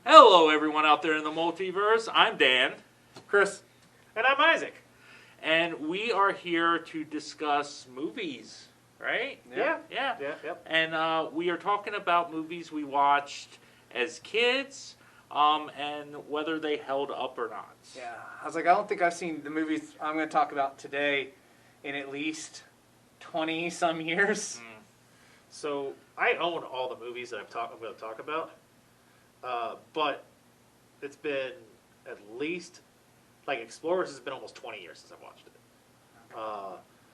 Hello, everyone out there in the multiverse. I'm Dan, Chris. And I'm Isaac. and we are here to discuss movies, right? Yeah. Yep. And we are talking about movies we watched as kids, and whether they held up or not. Yeah, I was like, I don't think I've seen the movies I'm going to talk about today in at least 20-some years. So I own all the movies that I'm going to talk about, but it's been at least, like Explorers has been almost 20 years since I've watched it.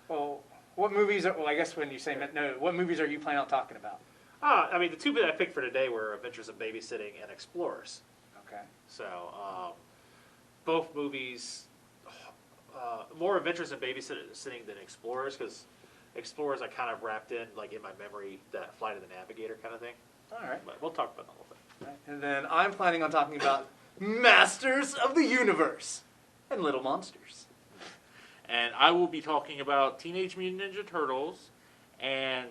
Well, what movies are, well, I guess when you say no, what movies are you planning on talking about? I mean, the two that I picked for today were Adventures in Babysitting and Explorers. Okay. So both movies, more Adventures in Babysitting than Explorers, because Explorers I kind of wrapped in, like in my memory, that Flight of the Navigator kind of thing. All right. But we'll talk about that a little bit. And then I'm planning on talking about Masters of the Universe and Little Monsters. And I will be talking about Teenage Mutant Ninja Turtles and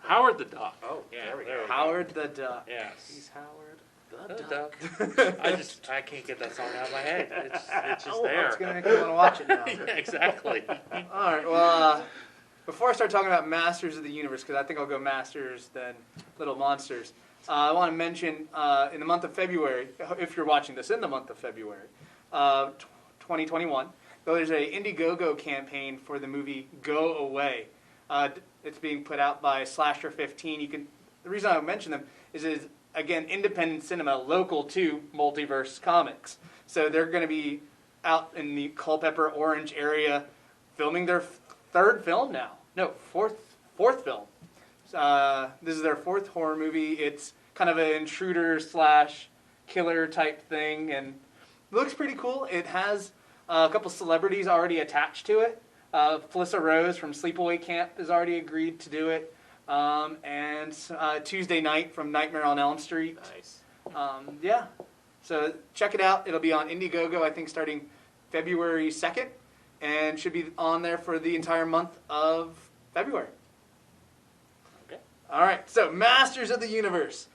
Howard the Duck. Oh, yeah, there we go. Howard the Duck. Yes. He's Howard The the Duck. Duck. I can't get that song out of my head. It's just Oh, there. it's going to make me want to watch it now. Yeah, exactly. All right, well, before I start talking about Masters of the Universe, because I think I'll go Masters then Little Monsters, I want to mention in the month of February, if you're watching this in the month of February, 2021, there's a Indiegogo campaign for the movie Go Away. It's being put out by Slasher 15. The reason I mention them is again, independent cinema, local to Multiverse Comics. So they're going to be out in the Culpeper Orange area filming their third film now. No, fourth film. This is their fourth horror movie. It's kind of an intruder / killer type thing, and it looks pretty cool. It has a couple celebrities already attached to it. Felissa Rose from Sleepaway Camp has already agreed to do it. And Tuesday Night from Nightmare on Elm Street. Nice. Yeah. So check it out. It'll be on Indiegogo, I think, starting February 2nd, and should be on there for the entire month of February. Okay. All right. So Masters of the Universe.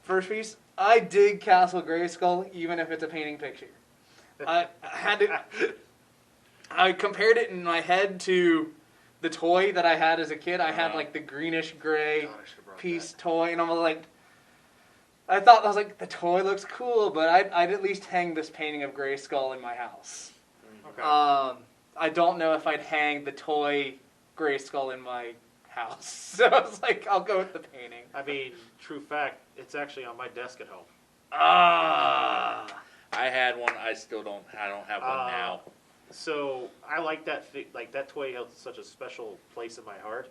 First piece. I dig Castle Grayskull, even if it's a painting picture. I had to. I compared it in my head to the toy that I had as a kid. I had like the greenish gray piece toy, and I was like, the toy looks cool, but I'd at least hang this painting of Grayskull in my house. Okay. I don't know if I'd hang the toy Grayskull in my house. So I was like, I'll go with the painting. I mean, true fact, it's actually on my desk at home. Ah. I had one. I don't have one now. So I like that. That toy held such a special place in my heart.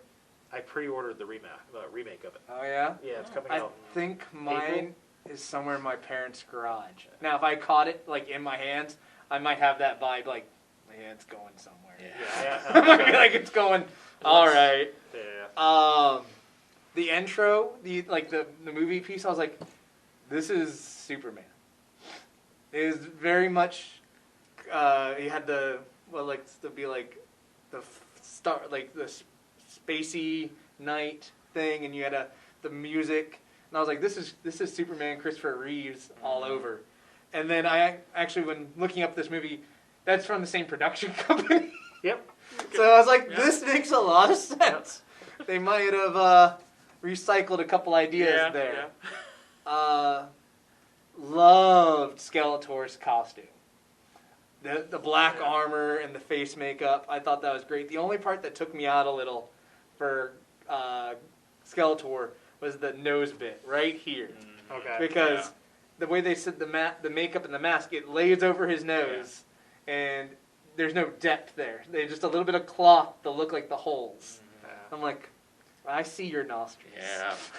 I pre-ordered the remake of it. Oh yeah. Yeah, it's coming I out. think mine is somewhere in my parents' garage. Now, if I caught it like in my hands, I might have that vibe. Like, yeah, it's going somewhere. Yeah. I might be like, it's going. All right. Yeah. The intro, the movie piece, I was like, this is Superman. It is very much. He had the star, like the spacey night thing, and you had the music, and I was like, this is Superman, Christopher Reeves all over. And then I actually, when looking up this movie, that's from the same production company. Yep. So I was like, Yeah. this makes a lot of sense. Yep. They might have recycled a couple ideas there. Yeah. Loved Skeletor's costume. The black armor and the face makeup, I thought that was great. The only part that took me out a little for Skeletor was the nose bit right here. Okay. Because the way they said the makeup and the mask, it lays over his nose, and there's no depth there. There's just a little bit of cloth to look like the holes. I'm like, I see your nostrils.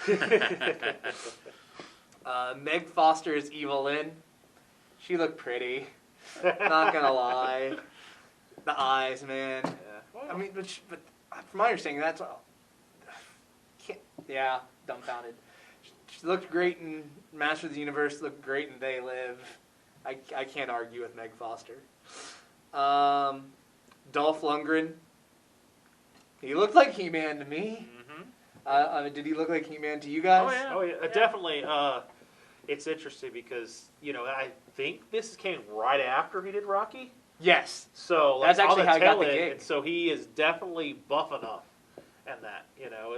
Yeah. Meg Foster is Evelyn. She looked pretty. Not gonna lie. The eyes, man. I mean, but from my understanding, that's all. Yeah, dumbfounded. She looked great in Masters of the Universe. Looked great in They Live. I can't argue with Meg Foster. Dolph Lundgren. He looked like He-Man to me. Did he look like He-Man to you guys? Oh, yeah. Oh yeah, definitely. It's interesting because I think this came right after he did Rocky. Yes. So That's on actually the how he got tail the end, gig. and so he is definitely buff enough, and that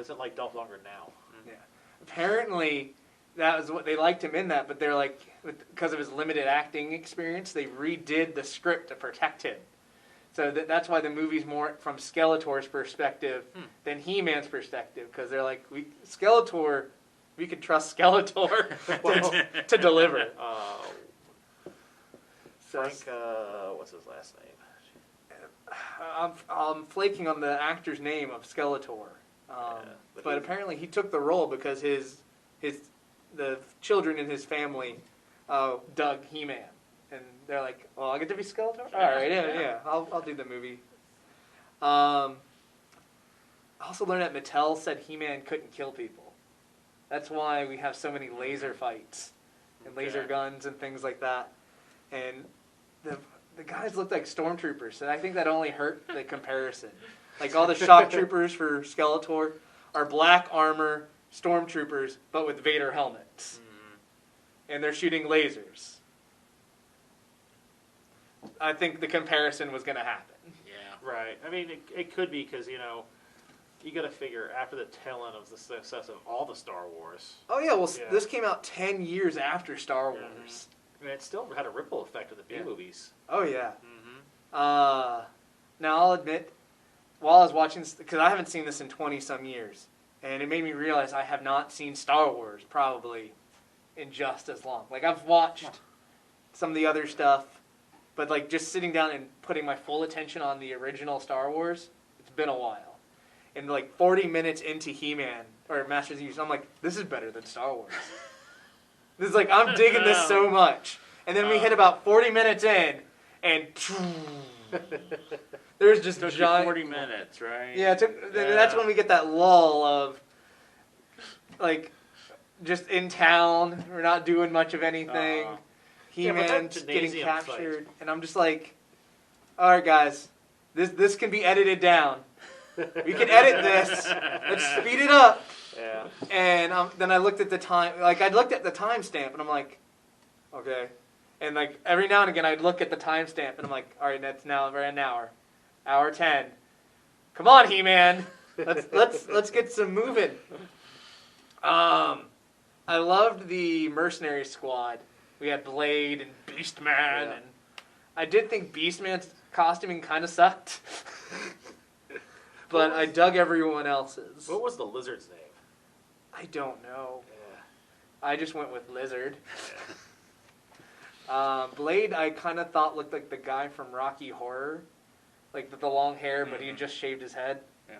isn't like Dolph Lundgren now. Yeah. Apparently, that was what they liked him in that, but they're like, because of his limited acting experience, they redid the script to protect him. So that's why the movie's more from Skeletor's perspective than He-Man's perspective, because they're like, we could trust Skeletor to deliver. So, Frank, what's his last name? I'm flaking on the actor's name of Skeletor, but but apparently he took the role because the children in his family dug He-Man, and they're like, "Well, I get to be Skeletor. All right, yeah. I'll do the movie." I also learned that Mattel said He-Man couldn't kill people. That's why we have so many laser fights and laser Okay. guns and things like that. And the guys looked like stormtroopers, and I think that only hurt the comparison. Like all the shock troopers for Skeletor are black armor stormtroopers, but with Vader helmets, and they're shooting lasers. I think the comparison was going to happen. Yeah. Right. I mean, it could be because you got to figure after the tail end of the success of all the Star Wars, Oh yeah, well Yeah. this came out 10 years after Star Yeah. Wars. and it still had a ripple effect of the B movies. Oh yeah. Mm-hmm. Now I'll admit, while I was watching this, because I haven't seen this in 20 some years, and it made me realize I have not seen Star Wars probably in just as long. Like I've watched some of the other stuff, but like just sitting down and putting my full attention on the original Star Wars, it's been a while. And like 40 minutes into He-Man or Masters of the Universe, I'm like, this is better than Star Wars. This is like, I'm digging this so much. And then we hit about 40 minutes in, and there's just Took you giant 40 minutes, right? Yeah, that's when we get that lull of, like, just in town, we're not doing much of anything. Uh-huh. He-Man's that getting gymnasium captured, and I'm just like, all right, guys, this can be edited down. We can edit this. Let's speed it up. Yeah. And then I looked at the time, like I looked at the timestamp, and I'm like, okay. And like every now and again, I'd look at the timestamp, and I'm like, all right, that's now we're at an hour 10. Come on, He-Man, let's get some moving. I loved the Mercenary Squad. We had Blade and Beastman, Yeah. and I did think Beastman's costuming kind of sucked, but I dug everyone else's. What was the lizard's name? I don't know. Yeah. I just went with Lizard. Blade, I kind of thought looked like the guy from Rocky Horror, like the long hair, but he had just shaved his head. Yeah.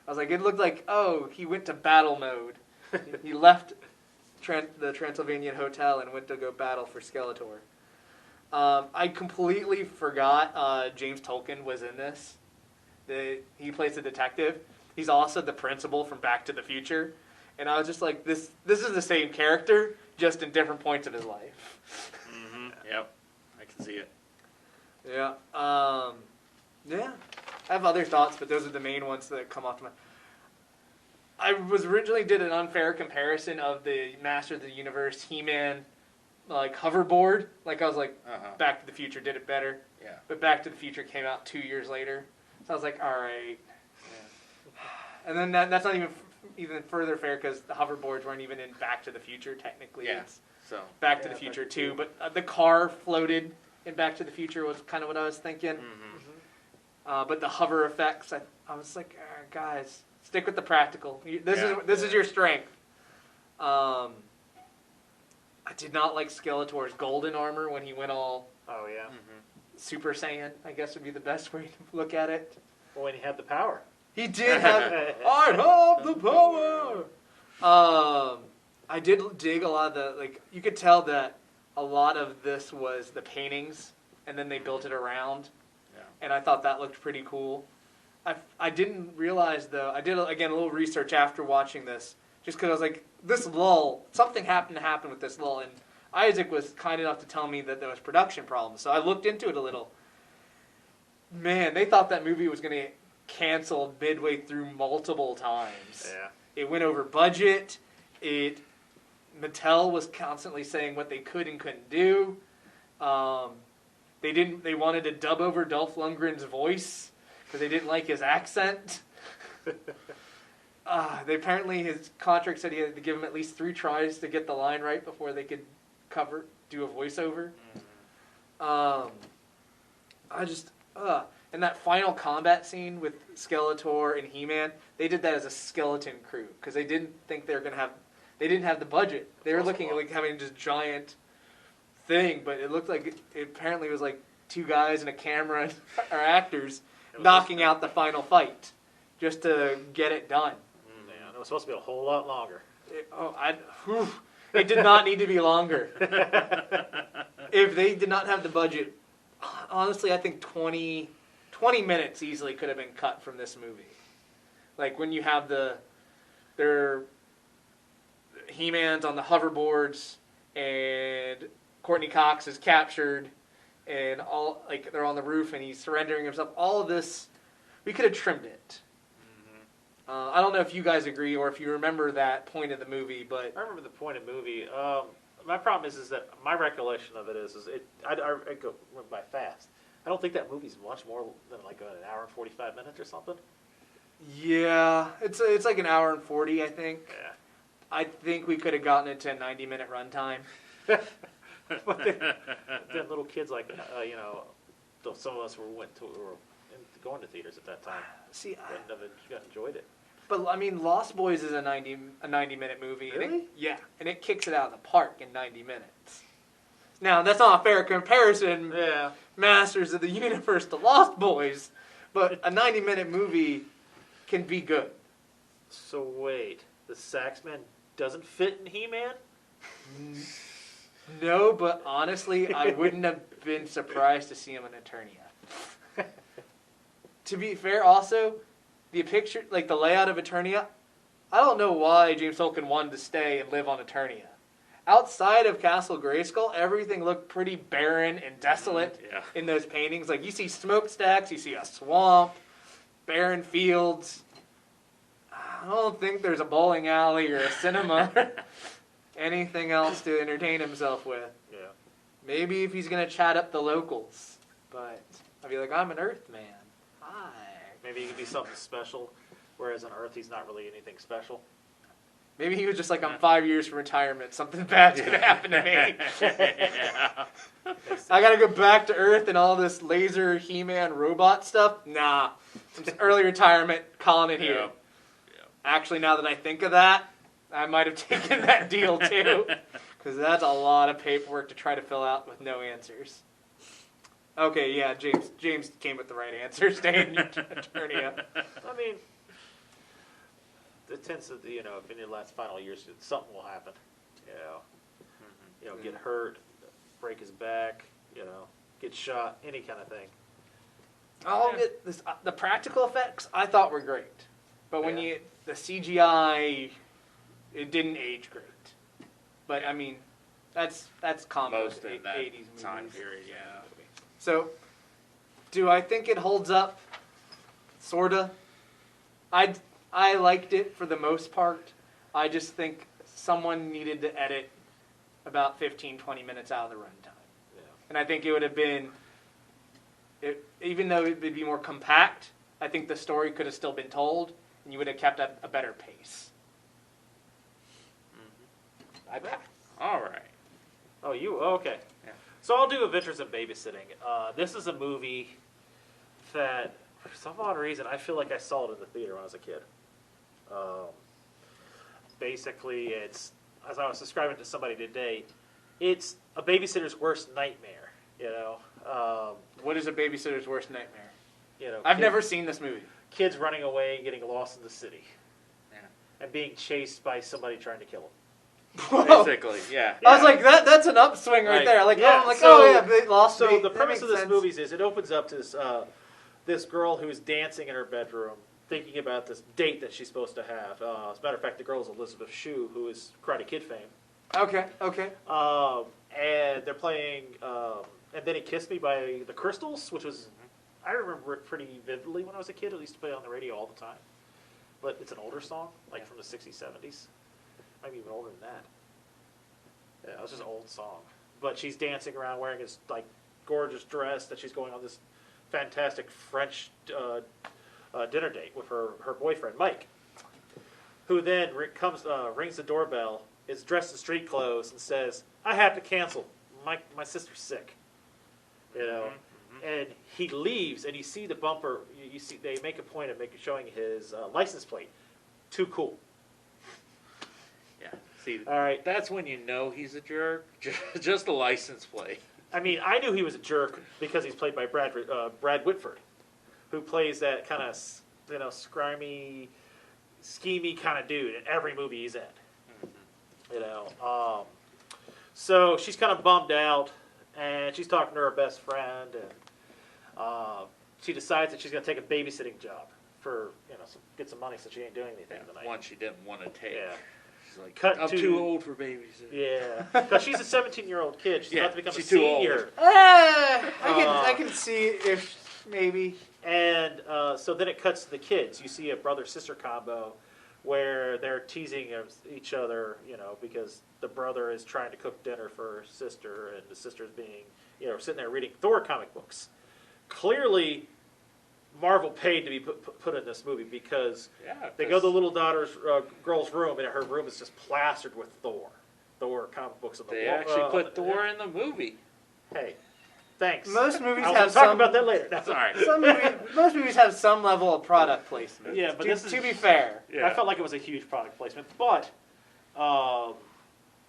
I was like, it looked like, oh, he went to battle mode. He left the Transylvanian Hotel and went to go battle for Skeletor. I completely forgot James Tolkien was in this. He plays the detective. He's also the principal from Back to the Future. And I was just like, this is the same character, just in different points of his life. Mm-hmm. Yep. I can see it. Yeah. Yeah. I have other thoughts, but those are the main ones that come off to my... I was originally did an unfair comparison of the Master of the Universe He-Man like hoverboard. Like I was like, Back to the Future did it better. Yeah. But Back to the Future came out 2 years later. So I was like, all right. And then that's not even further fair because the hoverboards weren't even in Back to the Future technically. Yeah. It's So. Back to Yeah, the Future Back to 2. But the car floated in Back to the Future was kind of what I was thinking. Mm-hmm. But the hover effects, I was like, guys, stick with the practical. This is your strength. I did not like Skeletor's golden armor when he went all Oh yeah. Mm-hmm. Super. Super Saiyan, I guess would be the best way to look at it. Well, when he had the power. He did have, I have the power! I did dig a lot of the, like, you could tell that a lot of this was the paintings, and then they built it around. Yeah. And I thought that looked pretty cool. I didn't realize, though, I did, again, a little research after watching this, just because I was like, this lull, something happened to happen with this lull, and Isaac was kind enough to tell me that there was production problems, so I looked into it a little. Man, they thought that movie was going to canceled midway through multiple times. Yeah. It went over budget. Mattel was constantly saying what they could and couldn't do. They wanted to dub over Dolph Lundgren's voice because they didn't like his accent. Apparently his contract said he had to give him at least 3 tries to get the line right before they could do a voiceover. And that final combat scene with Skeletor and He-Man, they did that as a skeleton crew because they didn't think they didn't have the budget. They were looking at like having this giant thing, but it looked like it apparently was like 2 guys and a camera or actors knocking out the final fight just to get it done. Yeah, it was supposed to be a whole lot longer. It did not need to be longer. If they did not have the budget, honestly, I think 20 minutes easily could have been cut from this movie. Like when you have their He-Man's on the hoverboards and Courtney Cox is captured and they're on the roof and he's surrendering himself. All of this, we could have trimmed it. I don't know if you guys agree or if you remember that point of the movie, but I remember the point of the movie. My problem is that my recollection of it is I went by fast. I don't think that movie's much more than like an hour and 45 minutes or something. Yeah, it's like an hour and 40, I think. Yeah. I think we could have gotten it to a 90-minute runtime. But then little kids like some of us were going to theaters at that time. See, wouldn't have enjoyed it. But I mean, Lost Boys is a 90-minute movie. Really? And it kicks it out of the park in 90 minutes. Now, that's not a fair comparison, Yeah. Masters of the Universe to Lost Boys, but a 90-minute movie can be good. So wait, the Saxman doesn't fit in He-Man? No, but honestly, I wouldn't have been surprised to see him in Eternia. To be fair, also, the picture, like the layout of Eternia, I don't know why James Tolkien wanted to stay and live on Eternia. Outside of Castle Grayskull, everything looked pretty barren and desolate in those paintings. Like, you see smokestacks, you see a swamp, barren fields. I don't think there's a bowling alley or a cinema or anything else to entertain himself with. Yeah. Maybe if he's going to chat up the locals. But I'd be like, I'm an Earthman. Hi. Maybe he could be something special, whereas on Earth he's not really anything special. Maybe he was just like, I'm 5 years from retirement. Something bad's going to happen to me. I got to go back to Earth and all this laser He-Man robot stuff. Nah. Some early retirement, calling it here. Yeah. Actually, now that I think of that, I might have taken that deal too. Because that's a lot of paperwork to try to fill out with no answers. Okay, yeah, James came with the right answer. Stay in Eternia. I mean, it tends to, if in your last final years, something will happen. Get hurt, break his back, get shot, any kind of thing. I'll get this. The practical effects I thought were great, but when the CGI, it didn't age great. But I mean, that's common Most with of that 80s movies. time period, yeah. So, do I think it holds up? Sorta. I liked it for the most part. I just think someone needed to edit about 15, 20 minutes out of the runtime. Yeah. And I think it would have been, even though it would be more compact, I think the story could have still been told, and you would have kept a better pace. I pass. All right. Oh, okay. Yeah. So I'll do Adventures in Babysitting. This is a movie that, for some odd reason, I feel like I saw it in the theater when I was a kid. Basically, it's, as I was describing to somebody today, it's a babysitter's worst nightmare. What is a babysitter's worst nightmare? I've kids, never seen this movie. Kids running away and getting lost in the city. Yeah. And being chased by somebody trying to kill them. Whoa. Basically, yeah. I was like, that's an upswing right there. Like, Yeah, I'm like, so- oh yeah, they lost So me. the That premise makes of this sense. movie is it opens up to this girl who's dancing in her bedroom, thinking about this date that she's supposed to have. As a matter of fact, the girl is Elizabeth Shue, who is Karate Kid fame. Okay. And they're playing And Then He Kissed Me by the Crystals, which was I remember it pretty vividly when I was a kid. I used to play it on the radio all the time. But it's an older song, like from the 60s, 70s. Maybe even older than that. Yeah, it was just an old song. But she's dancing around wearing this like gorgeous dress that she's going on this fantastic French dinner date with her boyfriend, Mike, who then rings the doorbell, is dressed in street clothes, and says, "I have to cancel. My sister's sick." You know? And he leaves, and you see the bumper. You see they make a point of showing his license plate. Too cool. Yeah. See, All right. that's when you know he's a jerk. Just a license plate. I mean, I knew he was a jerk because he's played by Brad Whitford, who plays that kind of scrimmy, schemy kind of dude in every movie he's in. You know. So she's kind of bummed out, and she's talking to her best friend, and she decides that she's going to take a babysitting job for get some money since she ain't doing anything tonight. One she didn't want to take. Yeah. She's like, Cut I'm to- too old for babysitting. Yeah, because she's a 17-year-old kid. She's about to become a she's too old. senior. I can see if maybe. And so then it cuts to the kids. You see a brother-sister combo where they're teasing each other, because the brother is trying to cook dinner for her sister, and the sister's being, sitting there reading Thor comic books. Clearly, Marvel paid to be put in this movie because they go to the little girl's room, and her room is just plastered with Thor comic books on the wall. They actually put Thor in the movie. Hey, thanks. Most movies I'll have talk some. about that later. That's All right. Most movies have some level of product placement. Yeah, but this is to be fair. Yeah. I felt like it was a huge product placement, but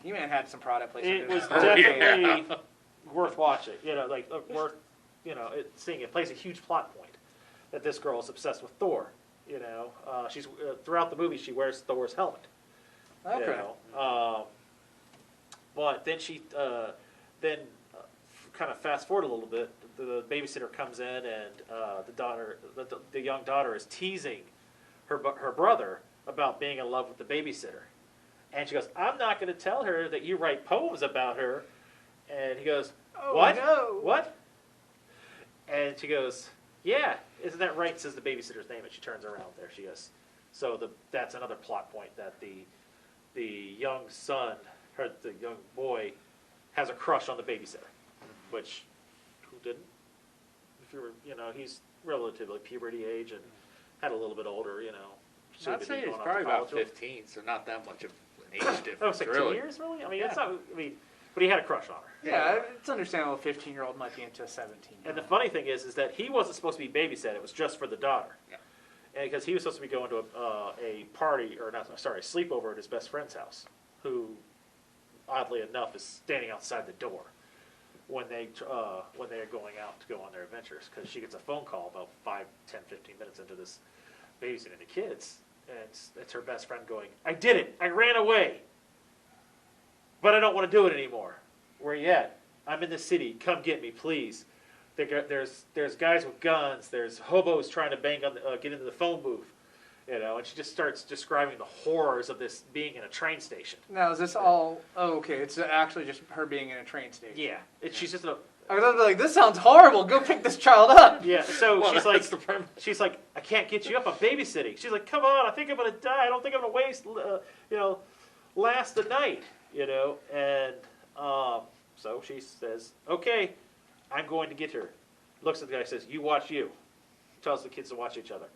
He-Man had some product placement. it was Oh, definitely worth watching. Worth seeing. It plays a huge plot point that this girl is obsessed with Thor. She's throughout the movie she wears Thor's helmet. Okay. But then she kind of fast forward a little bit. The babysitter comes in, and the young daughter is teasing her brother about being in love with the babysitter, and she goes, "I'm not going to tell her that you write poems about her." And he goes, Oh, "What? no. What?" And she goes, "Yeah, isn't that right?" Says the babysitter's name, and she turns around there. She goes, so that's another plot point that the young son, or the young boy, has a crush on the babysitter, which who didn't? If you were, he's relatively puberty age and had a little bit older, should I'd have say been he's going off probably to about college. 15, so not that much of an age difference. Oh, it's like really. 2 years, really? I mean, it's Yeah. not. I mean, but he had a crush on her. Yeah, it's understandable. A 15-year-old might be into a 17. And the funny thing is that he wasn't supposed to be babysat. It was just for the daughter. Yeah. And because he was supposed to be going to a party, or not, sorry, a sleepover at his best friend's house, who, oddly enough, is standing outside the door when they are going out to go on their adventures. Because she gets a phone call about 5, 10, 15 minutes into this babysitting the kids, and it's her best friend going, "I did it. I ran away. But I don't want to do it anymore. Where you at? I'm in the city. Come get me, please. There's guys with guns. There's hobos trying to get into the phone booth, And she just starts describing the horrors of this being in a train station. Now, is this all... Oh, okay. It's actually just her being in a train station. Yeah, she's just a... I was like, this sounds horrible. Go pick this child up. Yeah, so Well, she's that's like, the premise. she's like, I can't get you up. I'm babysitting. She's like, come on. I think I'm gonna die. I don't think I'm gonna waste, last the night. And so she says, okay, I'm going to get her. Looks at the guy, says, you watch you. Tells the kids to watch each other,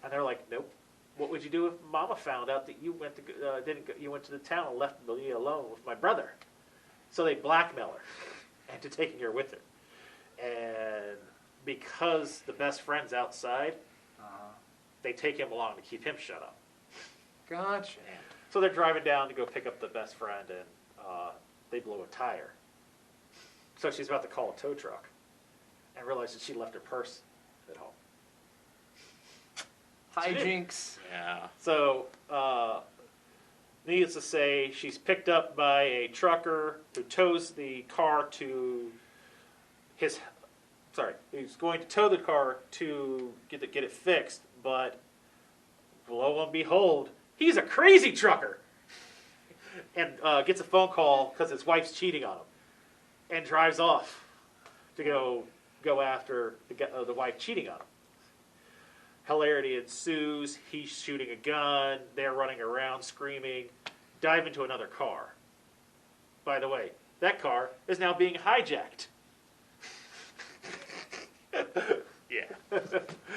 and they're like, nope. What would you do if Mama found out that you went to you went to the town and left me alone with my brother? So they blackmail her into taking her with her, and because the best friend's outside, they take him along to keep him shut up. Gotcha. So they're driving down to go pick up the best friend, and they blow a tire. So she's about to call a tow truck, and realizes she left her purse at home. Hijinks. Yeah. So, needless to say, she's picked up by a trucker who tows the car to his. Sorry, he's going to tow the car to get it fixed, but lo and behold, he's a crazy trucker, and gets a phone call because his wife's cheating on him, and drives off to go go after the wife cheating on him. Hilarity ensues. He's shooting a gun. They're running around screaming. Dive into another car. By the way, that car is now being hijacked. Yeah. All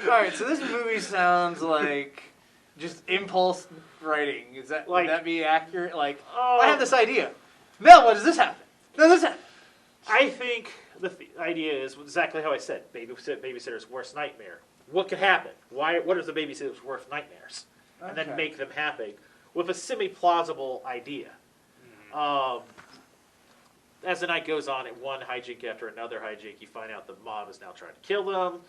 right, so this movie sounds like just impulse writing. Would Like- that be accurate? Like, Oh. I have this idea. Mel, what does this happen? No, this happen. I think the idea is exactly how I said. Babysitter's worst nightmare. What could happen? What is the babysitter's worst nightmares? And then Okay. make them happen with a semi-plausible idea. As the night goes on, at one hijink after another hijink, you find out the mob is now trying to kill them.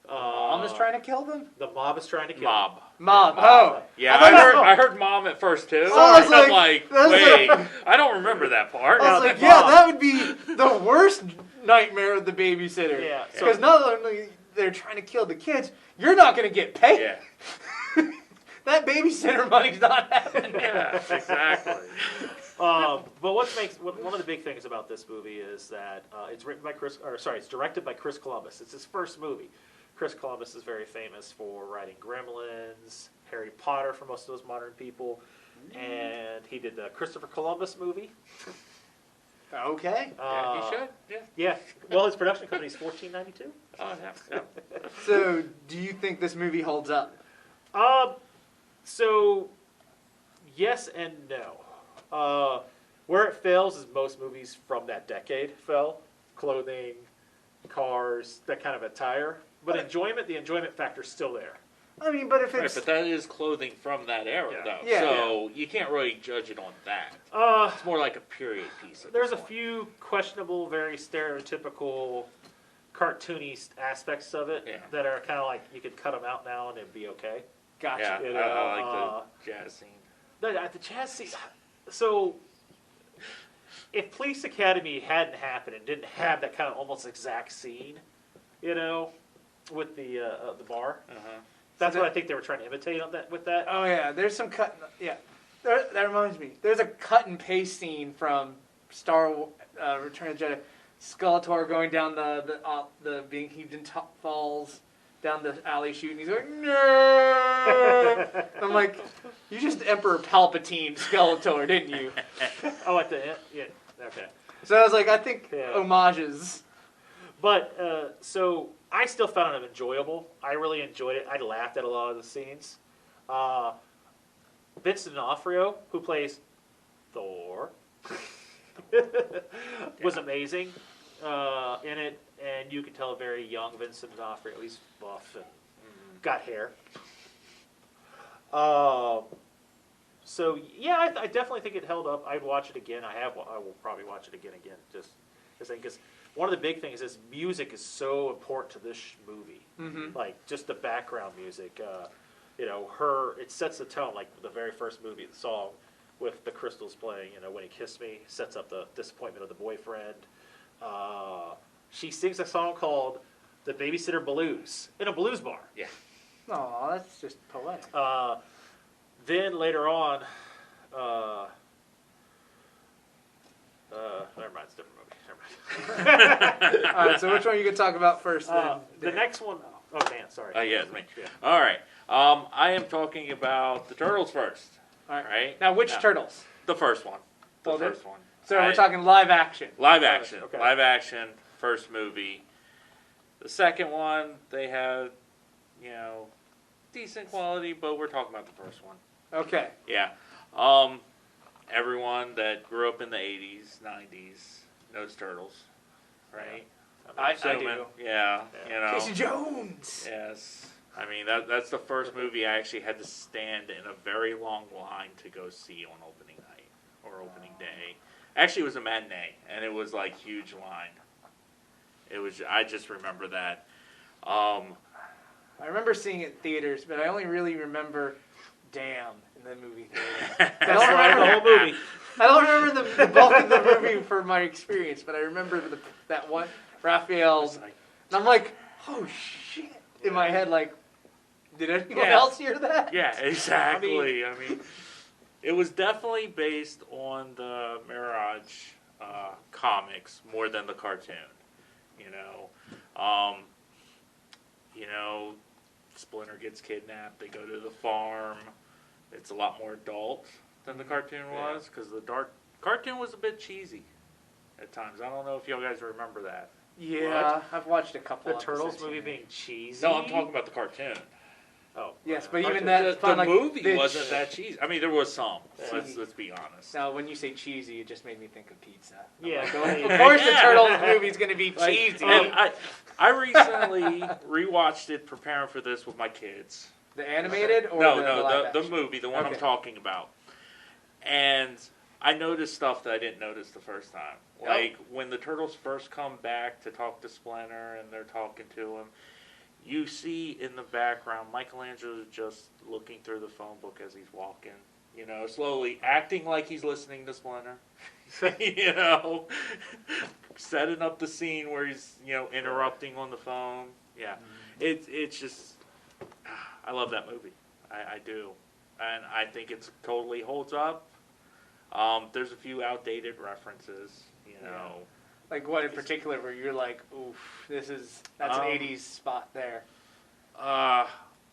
Mom is trying to kill them? The mob is trying to kill Mob. Mob. Mob. Oh. Yeah, I thought I heard mom at first too. I was I'm like, like, that's wait, like- I don't remember that part. I was No, like, the yeah, mom. that would be the worst nightmare of the babysitter. Yeah, so- Because not only they're trying to kill the kids, you're not going to get paid. Yeah. That babysitter money's not happening. Yeah, exactly. But one of the big things about this movie is that it's directed by Chris Columbus. It's his first movie. Chris Columbus is very famous for writing Gremlins, Harry Potter for most of those modern people, and he did the Christopher Columbus movie. Okay. Yeah, you should. Yeah. Yeah. Well, his production company's 1492. Oh, yeah. So, do you think this movie holds up? So yes and no. Where it fails is most movies from that decade fell. Clothing, cars, that kind of attire. But the enjoyment factor's still there. I mean, but if Right, it's but that is clothing from that era, Yeah. though. Yeah. So you can't really judge it on that. It's more like a period piece. At There's a this point. few questionable, very stereotypical, cartoony aspects of it Yeah. that are kind of like you could cut them out now and it'd be okay. gotcha. Yeah, You I know, like the jazz scene. The jazz scene. So, if Police Academy hadn't happened and didn't have that kind of almost exact scene, you know, with the bar, Uh-huh. that's So what that- I think they were trying to imitate on that with that. Oh yeah, there's some cut. Yeah, that reminds me. There's a cut and paste scene from Return of the Jedi. Skeletor going down the being heaved in top falls down the alley shooting. He's like, no. I'm like, you just Emperor Palpatine Skeletor, didn't you? Oh, at the end, yeah, okay. So I was like, I think Yeah. homages. But so I still found it enjoyable. I really enjoyed it. I laughed at a lot of the scenes. Vincent D'Onofrio, who plays Thor, was amazing in it, and you could tell a very young Vincent D'Onofrio. He's buff and got hair. So yeah, I definitely think it held up. I'd watch it again. I will probably watch it again, just because one of the big things is music is so important to this movie. Mm-hmm. Like just the background music. It sets the tone. Like the very first movie, the song with the crystals playing. When he kissed me, sets up the disappointment of the boyfriend. She sings a song called "The Babysitter Blues" in a blues bar. Yeah. Oh, that's just poetic. Then later on, never mind, it's a different movie. Never mind. All right, so which one are you gonna talk about first? Then? The next one, oh Dan, sorry. Yeah, it's me. Yeah. All right. I am talking about the Turtles first. All right. Right? Now, which Yeah. turtles? The first one. The Well, first one. So we're talking live action. Live action. Okay. Live action, first movie. The second one, they had, decent quality, but we're talking about the first one. Okay. Yeah. Everyone that grew up in the 80s, 90s knows Turtles, right? I Assuming. do. Yeah, Yeah. Casey Jones. Yes. I mean, that's the first movie I actually had to stand in a very long line to go see on opening night or opening day. Actually, it was a matinee, and it was like huge line. I just remember that. I remember seeing it in theaters, but I only really remember "Damn" in the movie theater. I That's don't right, the remember. whole movie. I don't remember the bulk of the movie for my experience, but I remember that one Raphael's. And I'm like, oh shit! In my head, like, did anyone Yeah. else hear that? Yeah, exactly. I mean, it was definitely based on the Mirage comics more than the cartoon. You know, Splinter gets kidnapped. They go to the farm. It's a lot more adult than the cartoon was because the cartoon was a bit cheesy at times. I don't know if y'all guys remember that. Yeah, I've watched a couple. The Turtles episodes movie here. being cheesy. No, I'm talking about the cartoon. Oh, Yes, but cartoon. even that The like, movie wasn't that cheesy. I mean, there was some. Cheesy. Let's be honest. Now, when you say cheesy, it just made me think of pizza. I'm Yeah. like, of course the Yeah. Turtles movie's going to be Like, cheesy. and I recently rewatched it preparing for this with my kids. The animated or No, the no, live the action? movie, the one I'm Okay. talking about. And I noticed stuff that I didn't notice the first time. Like when the Turtles first come back to talk to Splinter and they're talking to him, you see in the background Michelangelo's just looking through the phone book as he's walking. You know, slowly acting like he's listening to Splinter. You know, setting up the scene where he's, you know, interrupting on the phone. Yeah, it's just, I love that movie. I do, and I think it totally holds up. There's a few outdated references, you know. Like what in particular where you're like, oof, that's an 80s spot there. A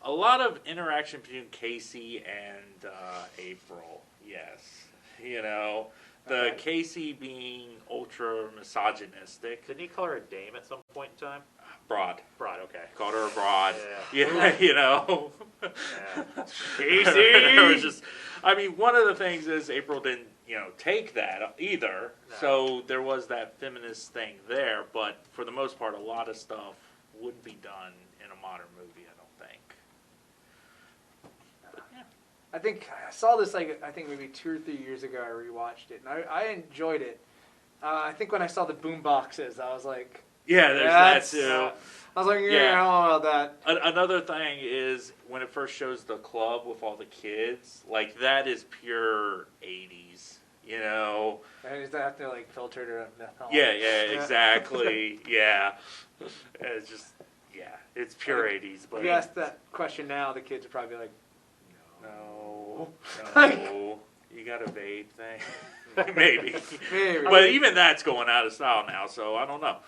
lot of interaction between Casey and April, yes. You know, the Casey being ultra misogynistic. Didn't he call her a dame at some point in time? Broad. Broad, okay. Called her a broad. Yeah. Yeah, you know. Yeah. It was just, I mean, one of the things is April didn't, you know, take that either. No. So there was that feminist thing there, but for the most part, a lot of stuff wouldn't be done in a modern movie, I don't think. But, yeah. I think I saw this I think maybe 2 or 3 years ago. I rewatched it and I enjoyed it. I think when I saw the boom boxes, I was like, Yeah, there's that's, that too. I was like, yeah, Yeah. I don't know about that. Another thing is when it first shows the club with all the kids, like that is pure 80s, you know? And is that have to like filtered or nothing? Yeah, exactly. Yeah. It's just, yeah, it's pure 80s. But If you ask that question now, the kids would probably be like, no, Like- no. You got a vague thing? Maybe. maybe. But even that's going out of style now, so I don't know.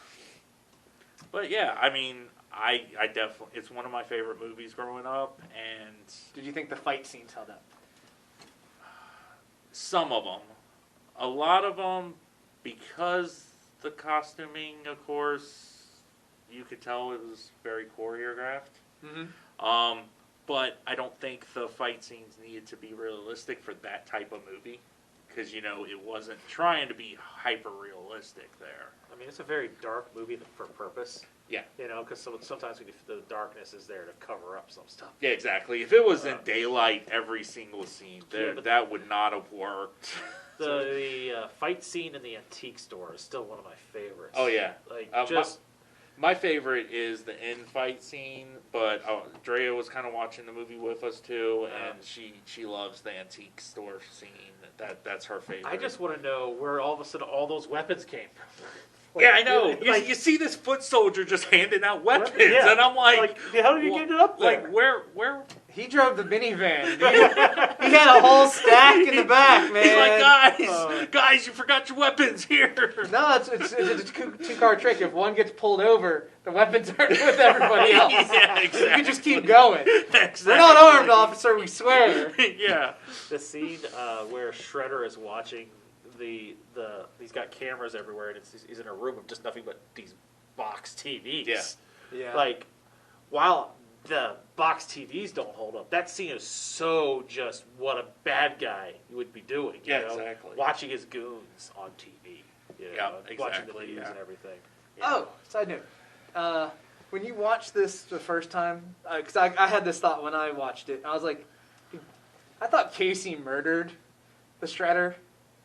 But yeah, I mean, I definitely, it's one of my favorite movies growing up, and Did you think the fight scenes held up? some of them. A lot of them, because the costuming, of course, you could tell it was very choreographed. Mm-hmm. But I don't think the fight scenes needed to be realistic for that type of movie. Because, you know, it wasn't trying to be hyper-realistic there. I mean, it's a very dark movie for purpose. Yeah. You know, because sometimes the darkness is there to cover up some stuff. Yeah, exactly. If it was in daylight every single scene, Yeah, but- that would not have worked. The fight scene in the antique store is still one of my favorites. Oh, yeah. Like, just... My favorite is the end fight scene, but Drea was kind of watching the movie with us too, and she loves the antique store scene. That's her favorite. I just want to know where all of a sudden all those weapons came from. Yeah, I know. Like, You see this foot soldier just handing out weapons, yeah. and I'm like, how did you get it up there? like where? He drove the minivan. He had a whole stack in the back, man. He's like, guys, you forgot your weapons here. No, it's a two-car trick. If one gets pulled over, the weapons are with everybody else. Yeah, You exactly. can just keep going. Exactly. We're not armed, officer, we swear. Yeah. The scene where Shredder is watching he's got cameras everywhere, and he's in a room of just nothing but these box TVs. Yeah. Yeah. Like, while the box TVs don't hold up, that scene is so just what a bad guy would be doing. You Yeah, know? exactly. Watching his goons on TV. You know, Yeah, watching the exactly, news yeah. and everything. Oh, side note. When you watched this the first time, because I had this thought when I watched it, I was like, I thought Casey murdered the Shredder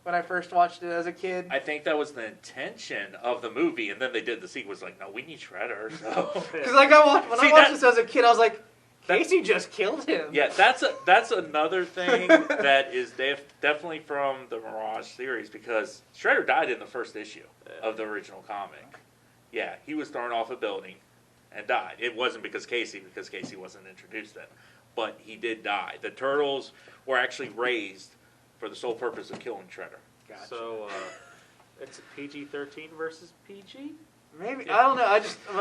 when I first watched it as a kid. I think that was the intention of the movie, and then they did the sequel. Was like, no, we need Shredder. So Because like when I watched that- this as a kid, I was like, Casey just killed him. yeah, that's another thing that is definitely from the Mirage series, because Shredder died in the first issue of the original comic. Yeah, he was thrown off a building and died. It wasn't because Casey wasn't introduced then, but he did die. The Turtles were actually raised for the sole purpose of killing Shredder. Gotcha. So, it's PG-13 versus PG? Maybe I don't